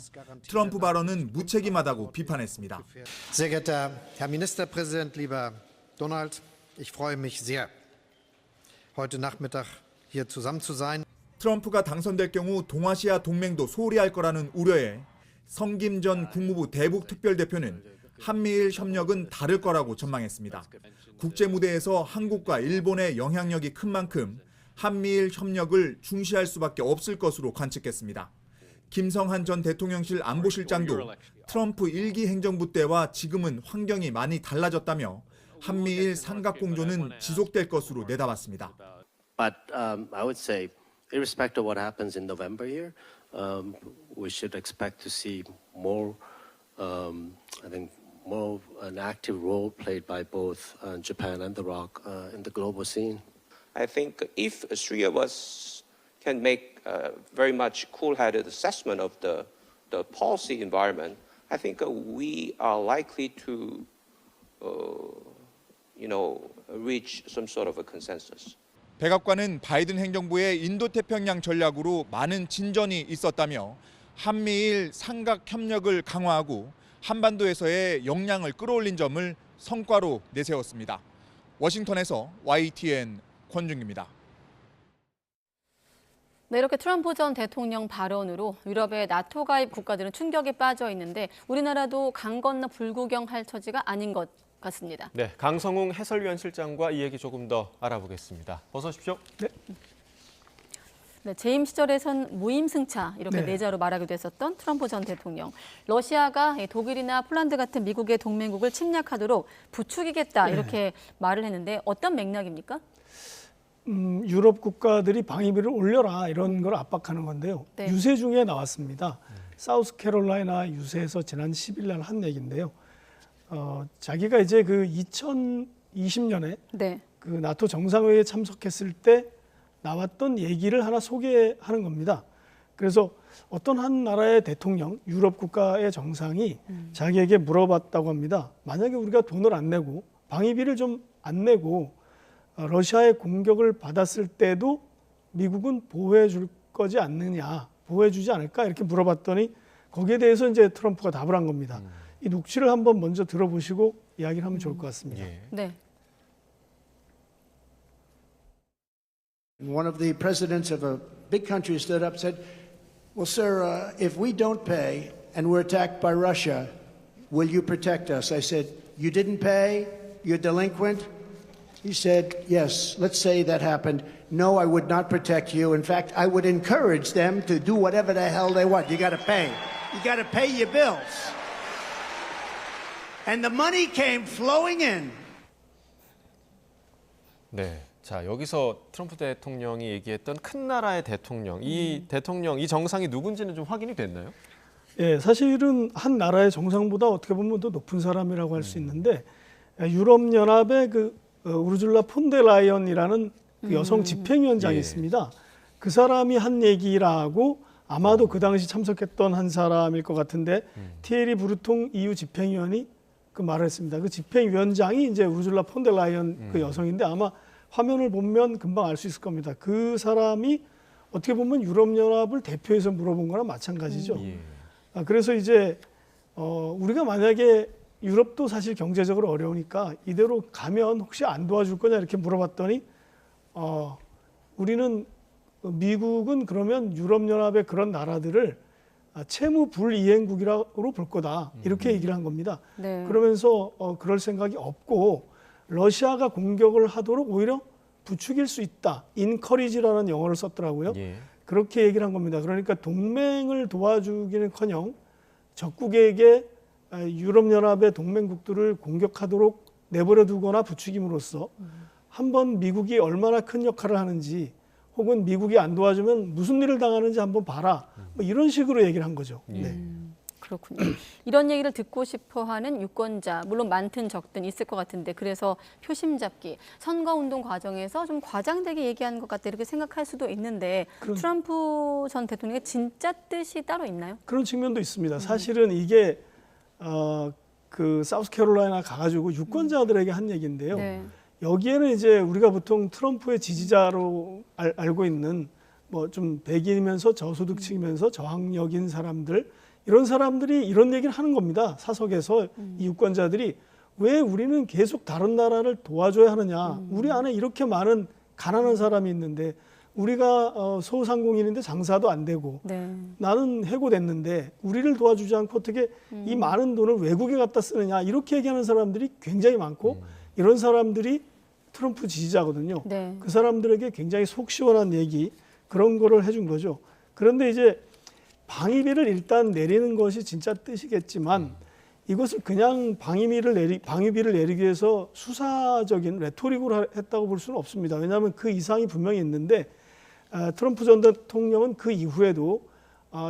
트럼프 발언은 무책임하다고 비판했습니다. Sehr geehrter Herr Ministerpräsident, lieber Donald, ich freue mich sehr, heute Nachmittag hier zusammen zu sein. 트럼프가 당선될 경우 동아시아 동맹도 소홀히 할 거라는 우려에 성김 전 국무부 대북 특별대표는 한미일 협력은 다를 거라고 전망했습니다. 국제 무대에서 한국과 일본의 영향력이 큰 만큼 한미일 협력을 중시할 수밖에 없을 것으로 관측했습니다. 김성한 전 대통령실 안보실장도 트럼프 1기 행정부 때와 지금은 환경이 많이 달라졌다며 한미일 삼각공조는 지속될 것으로 내다봤습니다. But I would say, irrespective of what happens in November here, we should expect to see more, I think, more an active role played by both Japan and the ROC in the global scene. I think if three of us can make a very much cool-headed assessment of the policy environment, I think we are likely to, reach some sort of a consensus. 백악관은 바이든 행정부의 인도태평양 전략으로 많은 진전이 있었다며 한미일 삼각 협력을 강화하고 한반도에서의 역량을 끌어올린 점을 성과로 내세웠습니다. 워싱턴에서 YTN 권중기입니다. 네, 이렇게 트럼프 전 대통령 발언으로 유럽의 나토 가입 국가들은 충격에 빠져 있는데 우리나라도 강 건너 불구경할 처지가 아닌 것 같습니다. 네, 강성웅 해설위원 실장과 이 얘기 조금 더 알아보겠습니다. 어서 오십시오. 네. 네, 재임 시절에선 무임승차 이렇게 내자로 말하기도 했었던 트럼프 전 대통령. 러시아가 독일이나 폴란드 같은 미국의 동맹국을 침략하도록 부추기겠다 이렇게 말을 했는데 어떤 맥락입니까? 유럽 국가들이 방위비를 올려라 이런 걸 압박하는 건데요. 네. 유세 중에 나왔습니다. 사우스캐롤라이나 유세에서 지난 10일 날 한 얘기인데요. 자기가 이제 그 2020년에 그 나토 정상회의에 참석했을 때 나왔던 얘기를 하나 소개하는 겁니다. 그래서 어떤 한 나라의 대통령, 유럽 국가의 정상이 자기에게 물어봤다고 합니다. 만약에 우리가 돈을 안 내고 방위비를 좀 안 내고 러시아의 공격을 받았을 때도 미국은 보호해 줄 거지 않느냐, 보호해 주지 않을까 이렇게 물어봤더니 거기에 대해서 이제 트럼프가 답을 한 겁니다. 이 녹취를 한번 먼저 들어보시고 이야기를 하면 좋을 것 같습니다. 네. One of the presidents of a big country stood up and said, well, sir, if we don't pay and we're attacked by Russia, will you protect us? I said, you didn't pay? You're delinquent? He said, yes, let's say that happened. No, I would not protect you. In fact, I would encourage them to do whatever the hell they want. You got to pay. You got to pay your bills. And the money came flowing in. 네, 자, 여기서 트럼프 대통령이 얘기했던 큰 나라의 대통령, 이 대통령, 이 정상이 누군지는 좀 확인이 됐나요? 예, 사실은 한 나라의 정상보다 어떻게 보면 더 높은 사람이라고 할 수 있는데 유럽연합의 그 우르줄라 폰데라이언이라는 그 여성 집행위원장이 있습니다. 그 사람이 한 얘기라고 아마도 그 당시 참석했던 한 사람일 것 같은데 티에리 브루통 EU 집행위원이 그 말을 했습니다. 그 집행위원장이 이제 우르줄라 폰데라이언 그 여성인데 아마 화면을 보면 금방 알 수 있을 겁니다. 그 사람이 어떻게 보면 유럽연합을 대표해서 물어본 거랑 마찬가지죠. 그래서 이제 우리가 만약에 유럽도 사실 경제적으로 어려우니까 이대로 가면 혹시 안 도와줄 거냐 이렇게 물어봤더니 우리는 미국은 그러면 유럽연합의 그런 나라들을 채무 불이행국이라고 볼 거다 이렇게 얘기를 한 겁니다. 네. 그러면서 그럴 생각이 없고 러시아가 공격을 하도록 오히려 부추길 수 있다. encourage라는 영어를 썼더라고요. 그렇게 얘기를 한 겁니다. 그러니까 동맹을 도와주기는커녕 적국에게 유럽연합의 동맹국들을 공격하도록 내버려 두거나 부추김으로써 한번 미국이 얼마나 큰 역할을 하는지 혹은 미국이 안 도와주면 무슨 일을 당하는지 한번 봐라. 뭐 이런 식으로 얘기를 한 거죠. 네. 그렇군요. 이런 얘기를 듣고 싶어하는 유권자, 물론 많든 적든 있을 것 같은데 그래서 표심 잡기, 선거운동 과정에서 좀 과장되게 얘기하는 것 같다 이렇게 생각할 수도 있는데 트럼프 전 대통령의 진짜 뜻이 따로 있나요? 그런 측면도 있습니다. 사실은 이게 그 사우스캐롤라이나 가가지고 유권자들에게 한 얘기인데요. 네. 여기에는 이제 우리가 보통 트럼프의 지지자로 알고 있는 뭐 좀 백인이면서 저소득층이면서 저학력인 사람들 이런 사람들이 이런 얘기를 하는 겁니다. 사석에서 이 유권자들이 왜 우리는 계속 다른 나라를 도와줘야 하느냐. 우리 안에 이렇게 많은 가난한 사람이 있는데 우리가 소상공인인데 장사도 안 되고 나는 해고됐는데 우리를 도와주지 않고 어떻게 이 많은 돈을 외국에 갖다 쓰느냐 이렇게 얘기하는 사람들이 굉장히 많고 이런 사람들이 트럼프 지지자거든요. 그 사람들에게 굉장히 속 시원한 얘기 그런 거를 해준 거죠. 그런데 이제 방위비를 일단 내리는 것이 진짜 뜻이겠지만 이것을 그냥 방위비를 내리기 위해서 수사적인 레토릭으로 했다고 볼 수는 없습니다. 왜냐하면 그 이상이 분명히 있는데 트럼프 전 대통령은 그 이후에도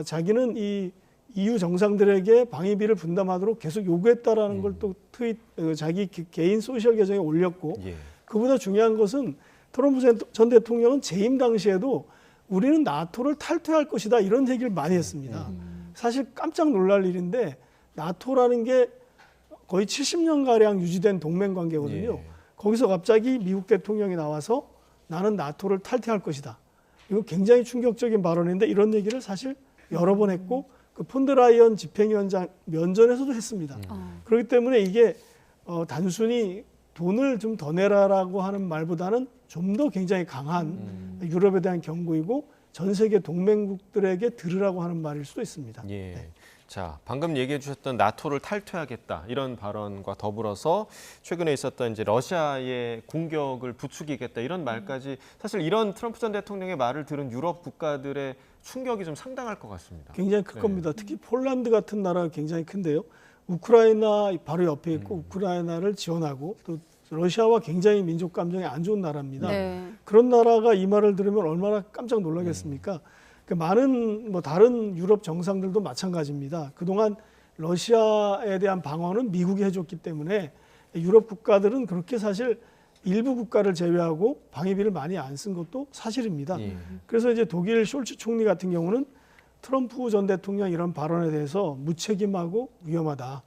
자기는 이 EU 정상들에게 방위비를 분담하도록 계속 요구했다라는 걸 또 자기 개인 소셜 계정에 올렸고 그보다 중요한 것은 트럼프 전 대통령은 재임 당시에도 우리는 나토를 탈퇴할 것이다 이런 얘기를 많이 했습니다. 사실 깜짝 놀랄 일인데 나토라는 게 거의 70년가량 유지된 동맹관계거든요. 거기서 갑자기 미국 대통령이 나와서 나는 나토를 탈퇴할 것이다. 이거 굉장히 충격적인 발언인데 이런 얘기를 사실 여러 번 했고 그 폰데라이언 집행위원장 면전에서도 했습니다. 그렇기 때문에 이게 단순히 돈을 좀 더 내라라고 하는 말보다는 좀 더 굉장히 강한 유럽에 대한 경고이고 전 세계 동맹국들에게 들으라고 하는 말일 수도 있습니다. 자, 방금 얘기해 주셨던 나토를 탈퇴하겠다 이런 발언과 더불어서 최근에 있었던 이제 러시아의 공격을 부추기겠다 이런 말까지 사실 이런 트럼프 전 대통령의 말을 들은 유럽 국가들의 충격이 좀 상당할 것 같습니다. 굉장히 클 겁니다. 특히 폴란드 같은 나라가 굉장히 큰데요. 우크라이나 바로 옆에 있고 우크라이나를 지원하고 또 러시아와 굉장히 민족 감정이 안 좋은 나라입니다. 그런 나라가 이 말을 들으면 얼마나 깜짝 놀라겠습니까? 많은 뭐 다른 유럽 정상들도 마찬가지입니다. 그동안 러시아에 대한 방어는 미국이 해줬기 때문에 유럽 국가들은 그렇게 사실 일부 국가를 제외하고 방위비를 많이 안 쓴 것도 사실입니다. 그래서 이제 독일 숄츠 총리 같은 경우는 트럼프 전 대통령 이런 발언에 대해서 무책임하고 위험하다.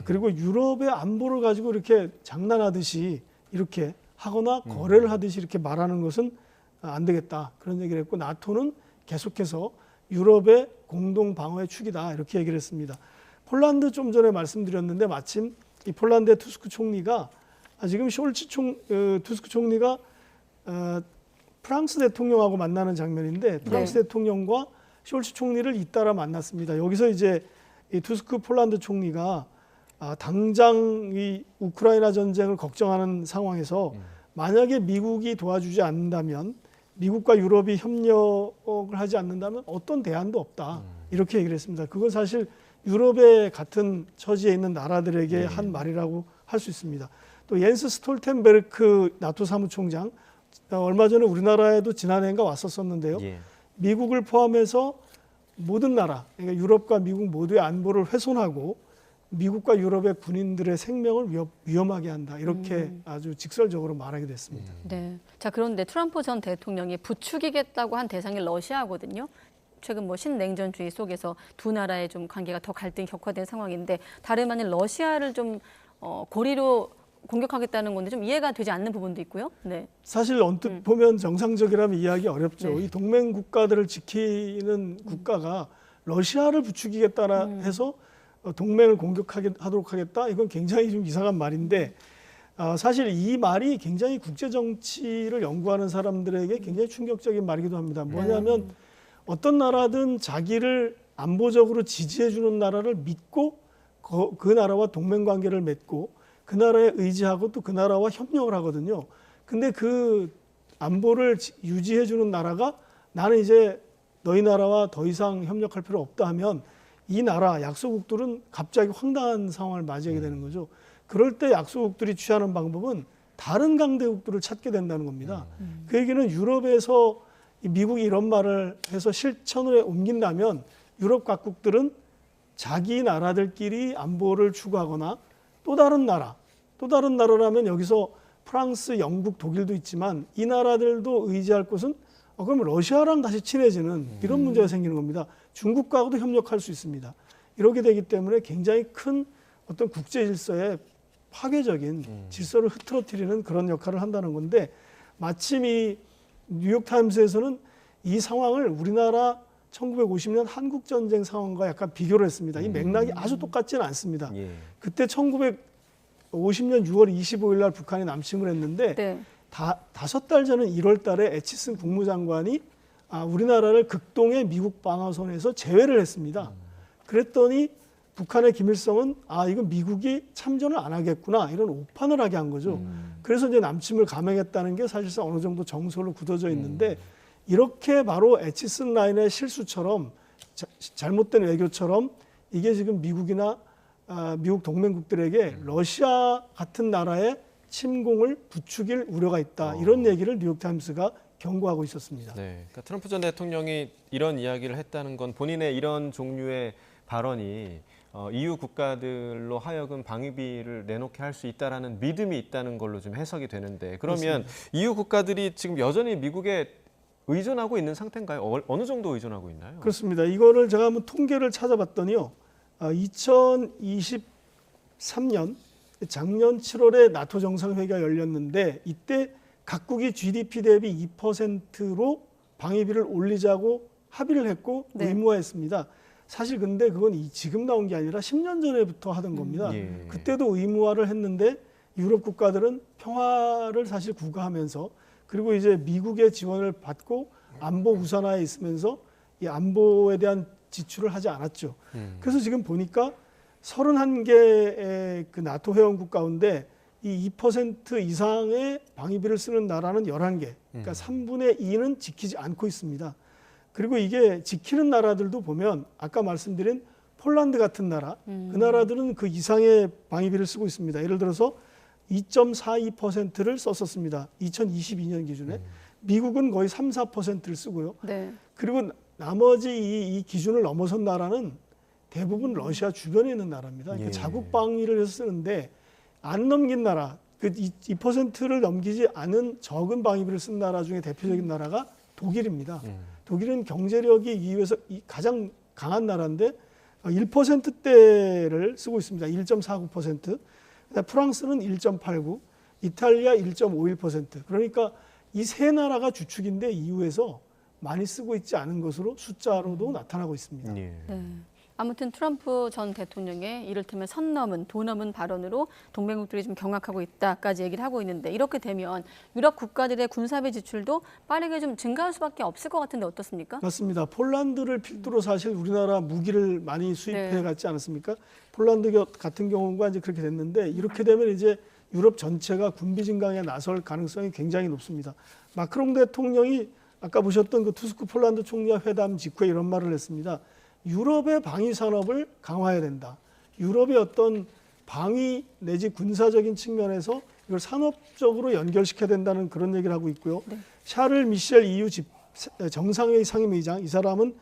그리고 유럽의 안보를 가지고 이렇게 장난하듯이 이렇게 하거나 거래를 하듯이 이렇게 말하는 것은 안 되겠다. 그런 얘기를 했고 나토는 계속해서 유럽의 공동 방어의 축이다. 이렇게 얘기를 했습니다. 폴란드 좀 전에 말씀드렸는데 마침 이 폴란드의 투스크 총리가 지금 투스크 총리가 프랑스 대통령하고 만나는 장면인데 프랑스 대통령과 숄츠 총리를 잇따라 만났습니다. 여기서 이제 이 투스크 폴란드 총리가 당장 이 우크라이나 전쟁을 걱정하는 상황에서 만약에 미국이 도와주지 않는다면 미국과 유럽이 협력을 하지 않는다면 어떤 대안도 없다. 이렇게 얘기를 했습니다. 그건 사실 유럽의 같은 처지에 있는 나라들에게 한 말이라고 할 수 있습니다. 또 옌스 스톨텐베르크 나토 사무총장 얼마 전에 우리나라에도 지난해인가 왔었었는데요. 예. 미국을 포함해서 모든 나라, 그러니까 유럽과 미국 모두의 안보를 훼손하고 미국과 유럽의 군인들의 생명을 위험하게 한다. 이렇게 아주 직설적으로 말하게 됐습니다. 네. 자, 그런데 트럼프 전 대통령이 부추기겠다고 한 대상이 러시아거든요. 최근 뭐 신냉전주의 속에서 두 나라의 좀 관계가 더 갈등이 격화된 상황인데 다름 아닌 러시아를 좀 고리로 공격하겠다는 건데 좀 이해가 되지 않는 부분도 있고요. 네. 사실 언뜻 보면 정상적이라면 이해하기 어렵죠. 네. 이 동맹 국가들을 지키는 국가가 러시아를 부추기겠다나 해서 동맹을 공격하도록 하겠다. 이건 굉장히 좀 이상한 말인데 사실 이 말이 굉장히 국제 정치를 연구하는 사람들에게 굉장히 충격적인 말이기도 합니다. 뭐냐면 어떤 나라든 자기를 안보적으로 지지해주는 나라를 믿고 그 나라와 동맹 관계를 맺고 그 나라에 의지하고 또 그 나라와 협력을 하거든요. 근데 그 안보를 유지해주는 나라가 나는 이제 너희 나라와 더 이상 협력할 필요 없다 하면 이 나라 약소국들은 갑자기 황당한 상황을 맞이하게 되는 거죠. 그럴 때 약소국들이 취하는 방법은 다른 강대국들을 찾게 된다는 겁니다. 그 얘기는 유럽에서 미국이 이런 말을 해서 실천에 옮긴다면 유럽 각국들은 자기 나라들끼리 안보를 추구하거나 또 다른 나라라면 여기서 프랑스, 영국, 독일도 있지만 이 나라들도 의지할 곳은 그럼 러시아랑 다시 친해지는 이런 문제가 생기는 겁니다. 중국과도 협력할 수 있습니다. 이렇게 되기 때문에 굉장히 큰 어떤 국제 질서의 파괴적인 질서를 흐트러뜨리는 그런 역할을 한다는 건데 마침 이 뉴욕타임스에서는 이 상황을 우리나라 1950년 한국전쟁 상황과 약간 비교를 했습니다. 이 맥락이 아주 똑같지는 않습니다. 그때 1950년 6월 25일 날 북한이 남침을 했는데 다섯 달 전인 1월 달에 애치슨 국무장관이 우리나라를 극동의 미국 방어선에서 제외를 했습니다. 그랬더니 북한의 김일성은 이건 미국이 참전을 안 하겠구나 이런 오판을 하게 한 거죠. 그래서 이제 남침을 감행했다는 게 사실상 어느 정도 정설로 굳어져 있는데 이렇게 바로 애치슨 라인의 실수처럼 잘못된 외교처럼 이게 지금 미국이나 미국 동맹국들에게 러시아 같은 나라의 침공을 부추길 우려가 있다. 이런 얘기를 뉴욕타임스가 경고하고 있었습니다. 네, 그러니까 트럼프 전 대통령이 이런 이야기를 했다는 건 본인의 이런 종류의 발언이 EU 국가들로 하여금 방위비를 내놓게 할 수 있다라는 믿음이 있다는 걸로 좀 해석이 되는데 그러면 그렇습니다. EU 국가들이 지금 여전히 미국에 의존하고 있는 상태인가요? 어느 정도 의존하고 있나요? 그렇습니다. 이거를 제가 한번 통계를 찾아봤더니요. 2023년 작년 7월에 나토 정상회의가 열렸는데 이때 각국이 GDP 대비 2%로 방위비를 올리자고 합의를 했고 의무화했습니다. 사실 근데 그건 지금 나온 게 아니라 10년 전에부터 하던 겁니다. 그때도 의무화를 했는데 유럽 국가들은 평화를 사실 구가하면서 그리고 이제 미국의 지원을 받고 안보 우선화에 있으면서 이 안보에 대한 지출을 하지 않았죠. 그래서 지금 보니까 31개의 그 나토 회원국 가운데 이 2% 이상의 방위비를 쓰는 나라는 11개, 그러니까 3분의 2는 지키지 않고 있습니다. 그리고 이게 지키는 나라들도 보면 아까 말씀드린 폴란드 같은 나라, 그 나라들은 그 이상의 방위비를 쓰고 있습니다. 예를 들어서 2.42%를 썼었습니다. 2022년 기준에. 미국은 거의 3, 4%를 쓰고요. 그리고 나머지 이 기준을 넘어선 나라는 대부분 러시아 주변에 있는 나라입니다. 그러니까 자국 방위를 해서 쓰는데 안 넘긴 나라, 그 2%를 넘기지 않은 적은 방위비를 쓴 나라 중에 대표적인 나라가 독일입니다. 독일은 경제력이 EU에서 가장 강한 나라인데 1%대를 쓰고 있습니다. 1.49%. 프랑스는 1.89, 이탈리아 1.51%. 그러니까 이 세 나라가 주축인데 EU에서 많이 쓰고 있지 않은 것으로 숫자로도 나타나고 있습니다. 네. 아무튼 트럼프 전 대통령의 이를테면 선 넘은 도 넘은 발언으로 동맹국들이 좀 경악하고 있다까지 얘기를 하고 있는데 이렇게 되면 유럽 국가들의 군사비 지출도 빠르게 좀 증가할 수밖에 없을 것 같은데 어떻습니까? 맞습니다. 폴란드를 필두로 사실 우리나라 무기를 많이 수입해 갔지 않았습니까? 폴란드 같은 경우가 이제 그렇게 됐는데 이렇게 되면 이제 유럽 전체가 군비 증강에 나설 가능성이 굉장히 높습니다. 마크롱 대통령이 아까 보셨던 그 투스크 폴란드 총리와 회담 직후에 이런 말을 했습니다. 유럽의 방위 산업을 강화해야 된다. 유럽의 어떤 방위 내지 군사적인 측면에서 이걸 산업적으로 연결시켜야 된다는 그런 얘기를 하고 있고요. 샤를 미셸 EU 정상회의 상임의장, 이 사람도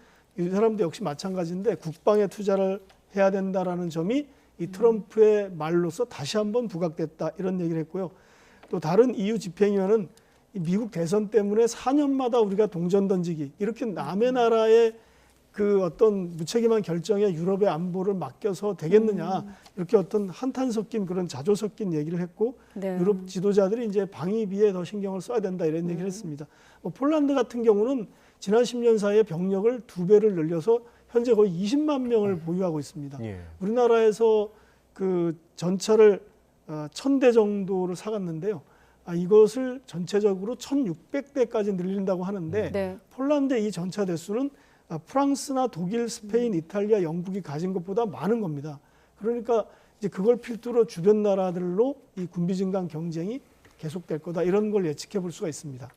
역시 마찬가지인데 국방에 투자를 해야 된다라는 점이 이 트럼프의 말로서 다시 한번 부각됐다, 이런 얘기를 했고요. 또 다른 EU 집행위원은 미국 대선 때문에 4년마다 우리가 동전 던지기, 이렇게 남의 나라의 그 어떤 무책임한 결정에 유럽의 안보를 맡겨서 되겠느냐, 이렇게 어떤 한탄 섞인 그런 자조 섞인 얘기를 했고, 유럽 지도자들이 이제 방위비에 더 신경을 써야 된다, 이런 얘기를 했습니다. 폴란드 같은 경우는 지난 10년 사이에 병력을 2배를 늘려서 현재 거의 20만 명을 보유하고 있습니다. 우리나라에서 그 전차를 1,000대 정도를 사갔는데요. 이것을 전체적으로 1,600대까지 늘린다고 하는데 폴란드의 이 전차 대수는 프랑스나 독일, 스페인, 이탈리아, 영국이 가진 것보다 많은 겁니다. 그러니까 이제 그걸 필두로 주변 나라들로 이 군비 증강 경쟁이 계속될 거다, 이런 걸 예측해 볼 수가 있습니다.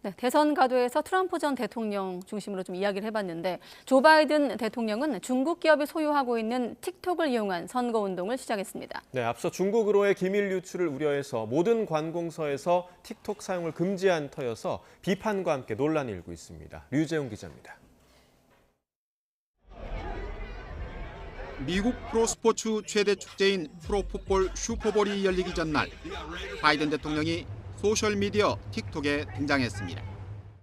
네, 대선 가도에서 트럼프 전 대통령 중심으로 좀 이야기를 해봤는데, 조 바이든 대통령은 중국 기업이 소유하고 있는 틱톡을 이용한 선거운동을 시작했습니다. 네, 앞서 중국으로의 기밀 유출을 우려해서 모든 관공서에서 틱톡 사용을 금지한 터여서 비판과 함께 논란이 일고 있습니다. 류재용 기자입니다. 미국 프로스포츠 최대 축제인 프로풋볼 슈퍼볼이 열리기 전날 바이든 대통령이 소셜미디어 틱톡에 등장했습니다.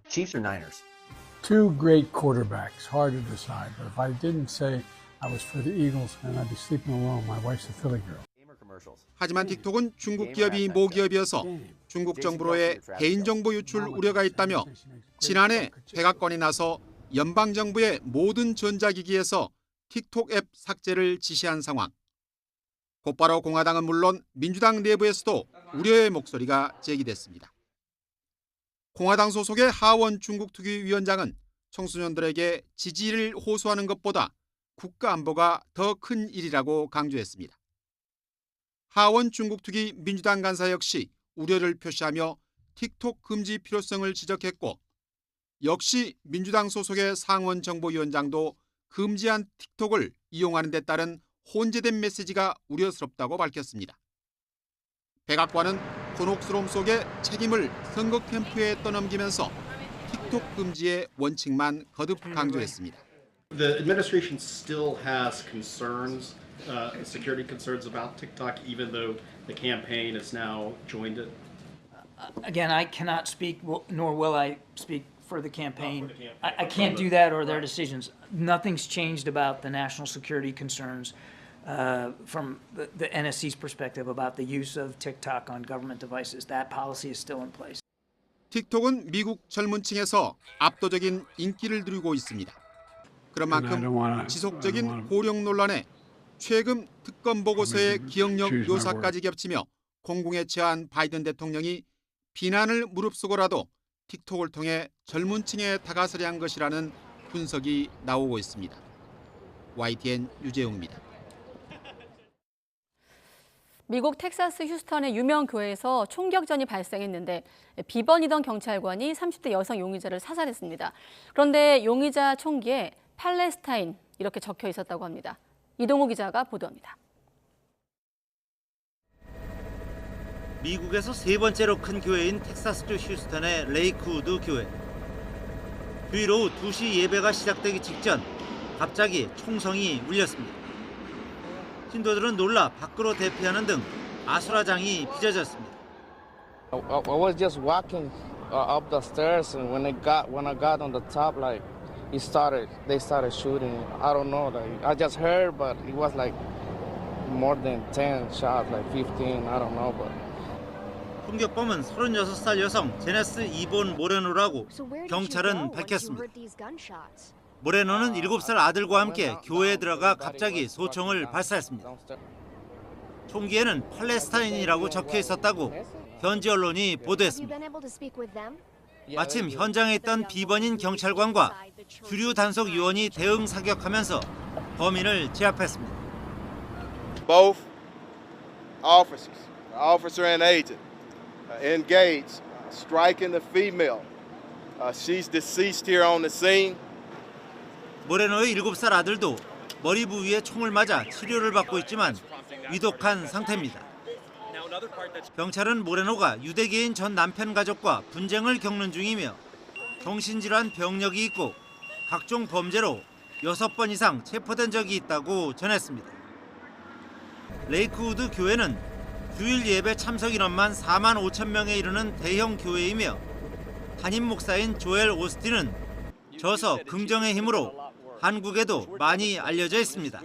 Chiefs or Niners? Two great quarterbacks, hard to decide. But if I didn't say I was for the Eagles, then I'd be sleeping alone. My wife's a Philly girl. 하지만 틱톡은 중국 기업이 모기업이어서 중국 정부로의 개인정보 유출 우려가 있다며 지난해 백악관이 나서 연방정부의 모든 전자기기에서 틱톡 앱 삭제를 지시한 상황. 곧바로 공화당은 물론 민주당 내부에서도 우려의 목소리가 제기됐습니다. 공화당 소속의 하원 중국특위위원장은 청소년들에게 지지를 호소하는 것보다 국가 안보가 더 큰 일이라고 강조했습니다. 하원 중국특위 민주당 간사 역시 우려를 표시하며 틱톡 금지 필요성을 지적했고, 역시 민주당 소속의 상원 정보위원장도 금지한 틱톡을 이용하는 데 따른 혼재된 메시지가 우려스럽다고 밝혔습니다. 백악관은 곤혹스러움 속에 책임을 선거 캠프에 떠넘기면서 틱톡 금지의 원칙만 거듭 강조했습니다. The administration still has concerns, security concerns about TikTok, even though the campaign has now joined it. Again, I cannot speak, nor will I speak for the campaign. I can't do that or their decisions. Nothing's changed about the national security concerns from the NSC's perspective about the use of TikTok on government devices. That policy is still in place. 틱톡은 미국 젊은 층에서 압도적인 인기를 누리고 있습니다. 그런 만큼 지속적인 고령 논란에 최근 특검 보고서의 기억력 묘사까지 겹치며 공공에 처한 바이든 대통령이 비난을 무릅쓰고라도 틱톡을 통해 젊은 층에 다가서려 한 것이라는 분석이 나오고 있습니다. YTN 유재웅입니다. 미국 텍사스 휴스턴의 유명 교회에서 총격전이 발생했는데 비번이던 경찰관이 30대 여성 용의자를 사살했습니다. 그런데 용의자 총기에 팔레스타인 이렇게 적혀 있었다고 합니다. 이동우 기자가 보도합니다. 미국에서 세 번째로 큰 교회인 텍사스주 휴스턴의 레이크우드 교회. 휴일 오후 2시 예배가 시작되기 직전 갑자기 총성이 울렸습니다. 신도들은 놀라 밖으로 대피하는 등 아수라장이 빚어졌습니다. I was just walking up the stairs, and when I got on the top, like they started shooting. I don't know, like I just heard, but it was like more than 10 shots, like 15. I don't know, but. 총격범은 36살 여성 제네스 이본 모레노라고 경찰은 밝혔습니다. 모레노는 7살 아들과 함께 교회에 들어가 갑자기 소총을 발사했습니다. 총기에는 팔레스타인이라고 적혀 있었다고 현지 언론이 보도했습니다. 마침 현장에 있던 비번인 경찰관과 주류 단속 요원이 대응 사격하면서 범인을 제압했습니다. Both officers, officer and agent, engaged, striking the female. She's deceased here on the scene. 모레노의 7살 아들도 머리 부위에 총을 맞아 치료를 받고 있지만 위독한 상태입니다. 경찰은 모레노가 유대계인 전 남편 가족과 분쟁을 겪는 중이며 정신질환 병력이 있고 각종 범죄로 6번 이상 체포된 적이 있다고 전했습니다. 레이크우드 교회는 주일 예배 참석 인원만 4만 5천 명에 이르는 대형 교회이며 담임 목사인 조엘 오스틴은 저서 긍정의 힘으로 한국에도 많이 알려져 있습니다.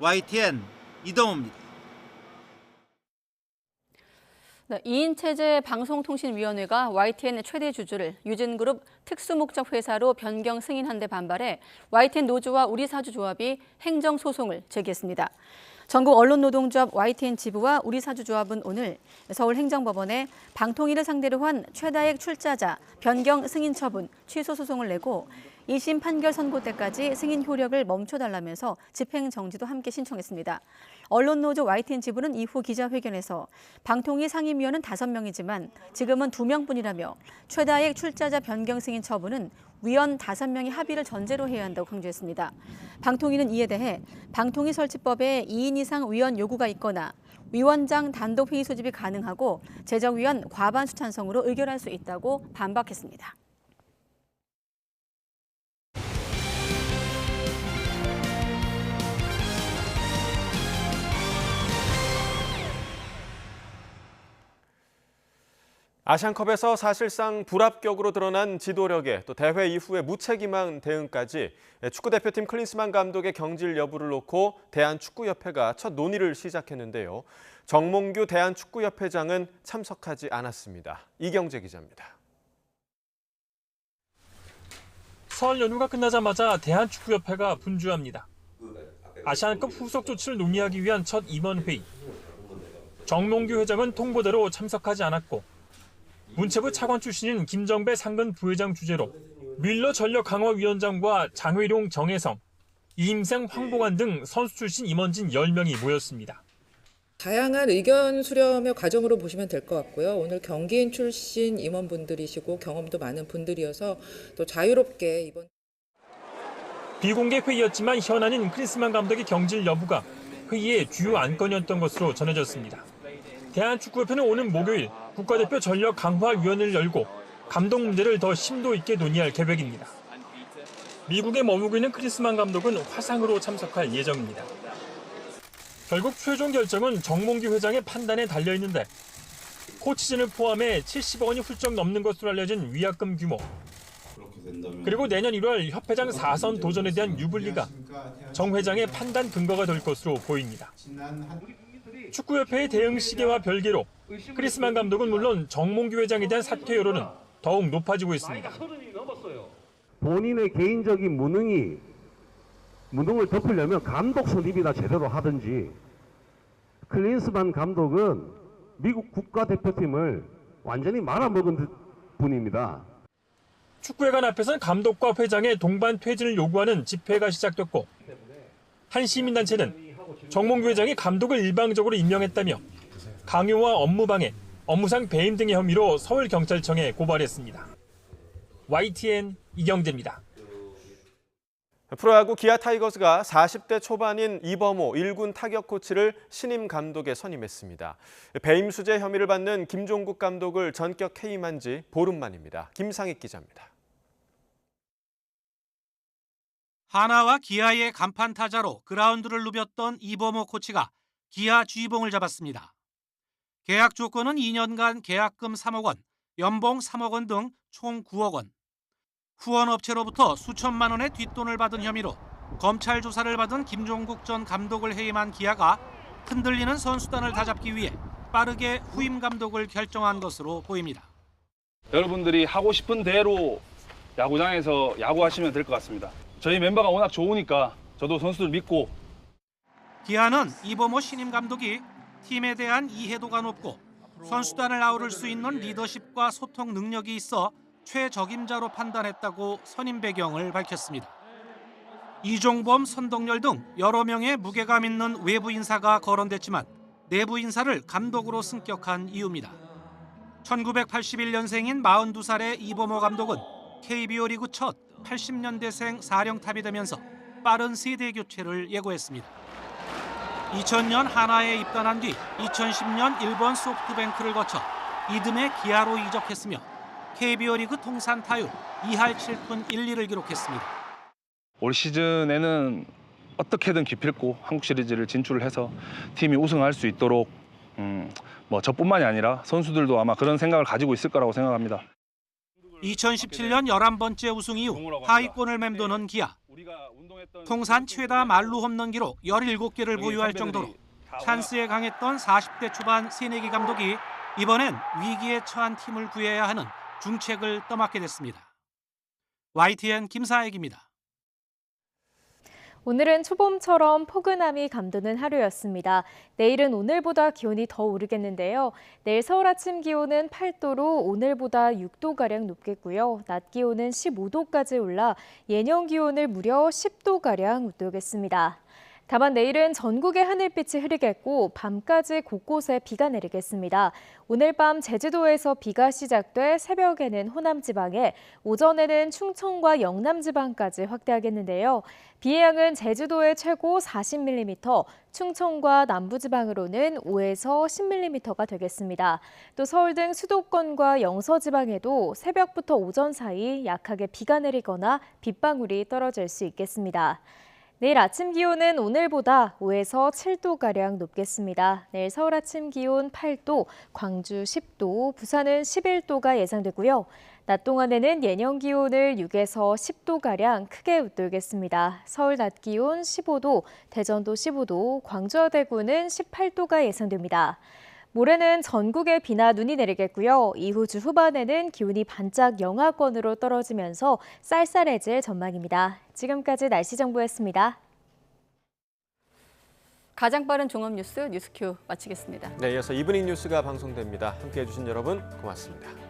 YTN 이동호입니다. 2인체제 방송통신위원회가 YTN 최대 주주를 유진그룹 특수목적 회사로 변경 승인한 데 반발해 YTN 노조와 우리사주조합이 행정소송을 제기했습니다. 전국 언론노동조합 YTN 지부와 우리사주조합은 오늘 서울행정법원에 방통위를 상대로 한 최다액 출자자 변경 승인 처분 취소 소송을 내고 2심 판결 선고 때까지 승인 효력을 멈춰달라면서 집행정지도 함께 신청했습니다. 언론노조 YTN 지부는 이후 기자회견에서 방통위 상임위원은 5명이지만 지금은 2명뿐이라며 최다액 출자자 변경 승인 처분은 위원 5명이 합의를 전제로 해야 한다고 강조했습니다. 방통위는 이에 대해 방통위 설치법에 2인 이상 위원 요구가 있거나 위원장 단독 회의 소집이 가능하고 제적위원 과반수 찬성으로 의결할 수 있다고 반박했습니다. 아시안컵에서 사실상 불합격으로 드러난 지도력에 또 대회 이후의 무책임한 대응까지 축구대표팀 클린스만 감독의 경질 여부를 놓고 대한축구협회가 첫 논의를 시작했는데요. 정몽규 대한축구협회장은 참석하지 않았습니다. 이경재 기자입니다. 설 연휴가 끝나자마자 대한축구협회가 분주합니다. 아시안컵 후속 조치를 논의하기 위한 첫 임원회의. 정몽규 회장은 통보대로 참석하지 않았고 문체부 차관 출신인 김정배 상근 부회장 주재로 밀러 전력강화위원장과 장회룡, 정혜성, 이임생, 황봉환 등 선수 출신 임원진 10명이 모였습니다. 다양한 의견 수렴의 과정으로 보시면 될 것 같고요. 오늘 경기인 출신 임원분들이시고 경험도 많은 분들이어서 또 자유롭게 이번 비공개 회의였지만 현안인 클린스만 감독의 경질 여부가 회의의 주요 안건이었던 것으로 전해졌습니다. 대한축구협회는 오는 목요일 국가대표 전력 강화위원회를 열고 감독 문제를 더 심도 있게 논의할 계획입니다. 미국에 머무고 있는 클린스만 감독은 화상으로 참석할 예정입니다. 결국 최종 결정은 정몽규 회장의 판단에 달려있는데 코치진을 포함해 70억 원이 훌쩍 넘는 것으로 알려진 위약금 규모, 그리고 내년 1월 협회장 4선 도전에 대한 유불리가 정 회장의 판단 근거가 될 것으로 보입니다. 축구협회의 대응 시계와 별개로 클린스만 감독은 물론 정몽규 회장에 대한 사퇴 여론은 더욱 높아지고 있습니다. 본인의 개인적인 무능을 덮으려면 감독 선임이나 제대로 하든지, 클린스만 감독은 미국 국가대표팀을 완전히 말아먹은 분입니다. 축구회관 앞에서는 감독과 회장의 동반 퇴진을 요구하는 집회가 시작됐고, 한 시민단체는 정몽규 회장이 감독을 일방적으로 임명했다며 강요와 업무방해, 업무상 배임 등의 혐의로 서울경찰청에 고발했습니다. YTN 이경재입니다. 프로야구 기아 타이거즈가 40대 초반인 이범호 1군 타격 코치를 신임 감독에 선임했습니다. 배임 수재 혐의를 받는 김종국 감독을 전격 해임한 지 보름 만입니다. 김상익 기자입니다. 하나와 기아의 간판 타자로 그라운드를 누볐던 이범호 코치가 기아 쥐봉을 잡았습니다. 계약 조건은 2년간 계약금 3억 원, 연봉 3억 원 등 총 9억 원. 후원업체로부터 수천만 원의 뒷돈을 받은 혐의로 검찰 조사를 받은 김종국 전 감독을 해임한 기아가 흔들리는 선수단을 다잡기 위해 빠르게 후임 감독을 결정한 것으로 보입니다. 여러분들이 하고 싶은 대로 야구장에서 야구하시면 될 것 같습니다. 저희 멤버가 워낙 좋으니까 저도 선수들 믿고. 기아는 이범호 신임 감독이 팀에 대한 이해도가 높고 선수단을 아우를 수 있는 리더십과 소통 능력이 있어 최적임자로 판단했다고 선임 배경을 밝혔습니다. 이종범, 선동열 등 여러 명의 무게감 있는 외부 인사가 거론됐지만 내부 인사를 감독으로 승격한 이유입니다. 1981년생인 42살의 이범호 감독은 KBO 리그 첫 80년대생 사령탑이 되면서 빠른 세대 교체를 예고했습니다. 2000년 한화에 입단한 뒤 2010년 일본 소프트뱅크를 거쳐 이듬해 기아로 이적했으며 KBO 리그 통산 타율 2할 7푼 1리를 기록했습니다. 올 시즌에는 어떻게든 기필코 한국 시리즈를 진출을 해서 팀이 우승할 수 있도록 뭐 저뿐만이 아니라 선수들도 아마 그런 생각을 가지고 있을 거라고 생각합니다. 2017년 11번째 우승 이후 하위권을 맴도는 기아. 통산 최다 만루 홈런 기록 17개를 보유할 정도로 찬스에 강했던 40대 초반 새내기 감독이 이번엔 위기에 처한 팀을 구해야 하는 중책을 떠맡게 됐습니다. YTN 김사익입니다. 오늘은 초봄처럼 포근함이 감도는 하루였습니다. 내일은 오늘보다 기온이 더 오르겠는데요. 내일 서울 아침 기온은 8도로 오늘보다 6도가량 높겠고요. 낮 기온은 15도까지 올라 예년 기온을 무려 10도가량 웃돌겠습니다. 다만 내일은 전국의 하늘빛이 흐리겠고 밤까지 곳곳에 비가 내리겠습니다. 오늘 밤 제주도에서 비가 시작돼 새벽에는 호남 지방에, 오전에는 충청과 영남 지방까지 확대하겠는데요. 비의 양은 제주도에 최고 40mm, 충청과 남부 지방으로는 5에서 10mm가 되겠습니다. 또 서울 등 수도권과 영서 지방에도 새벽부터 오전 사이 약하게 비가 내리거나 빗방울이 떨어질 수 있겠습니다. 내일 아침 기온은 오늘보다 5에서 7도가량 높겠습니다. 내일 서울 아침 기온 8도, 광주 10도, 부산은 11도가 예상되고요. 낮 동안에는 예년 기온을 6에서 10도가량 크게 웃돌겠습니다. 서울 낮 기온 15도, 대전도 15도, 광주와 대구는 18도가 예상됩니다. 모레는 전국에 비나 눈이 내리겠고요. 이후 주 후반에는 기온이 반짝 영하권으로 떨어지면서 쌀쌀해질 전망입니다. 지금까지 날씨 정보였습니다. 가장 빠른 종합 뉴스 뉴스큐 마치겠습니다. 네, 이어서 이브닝 뉴스가 방송됩니다. 함께해 주신 여러분 고맙습니다.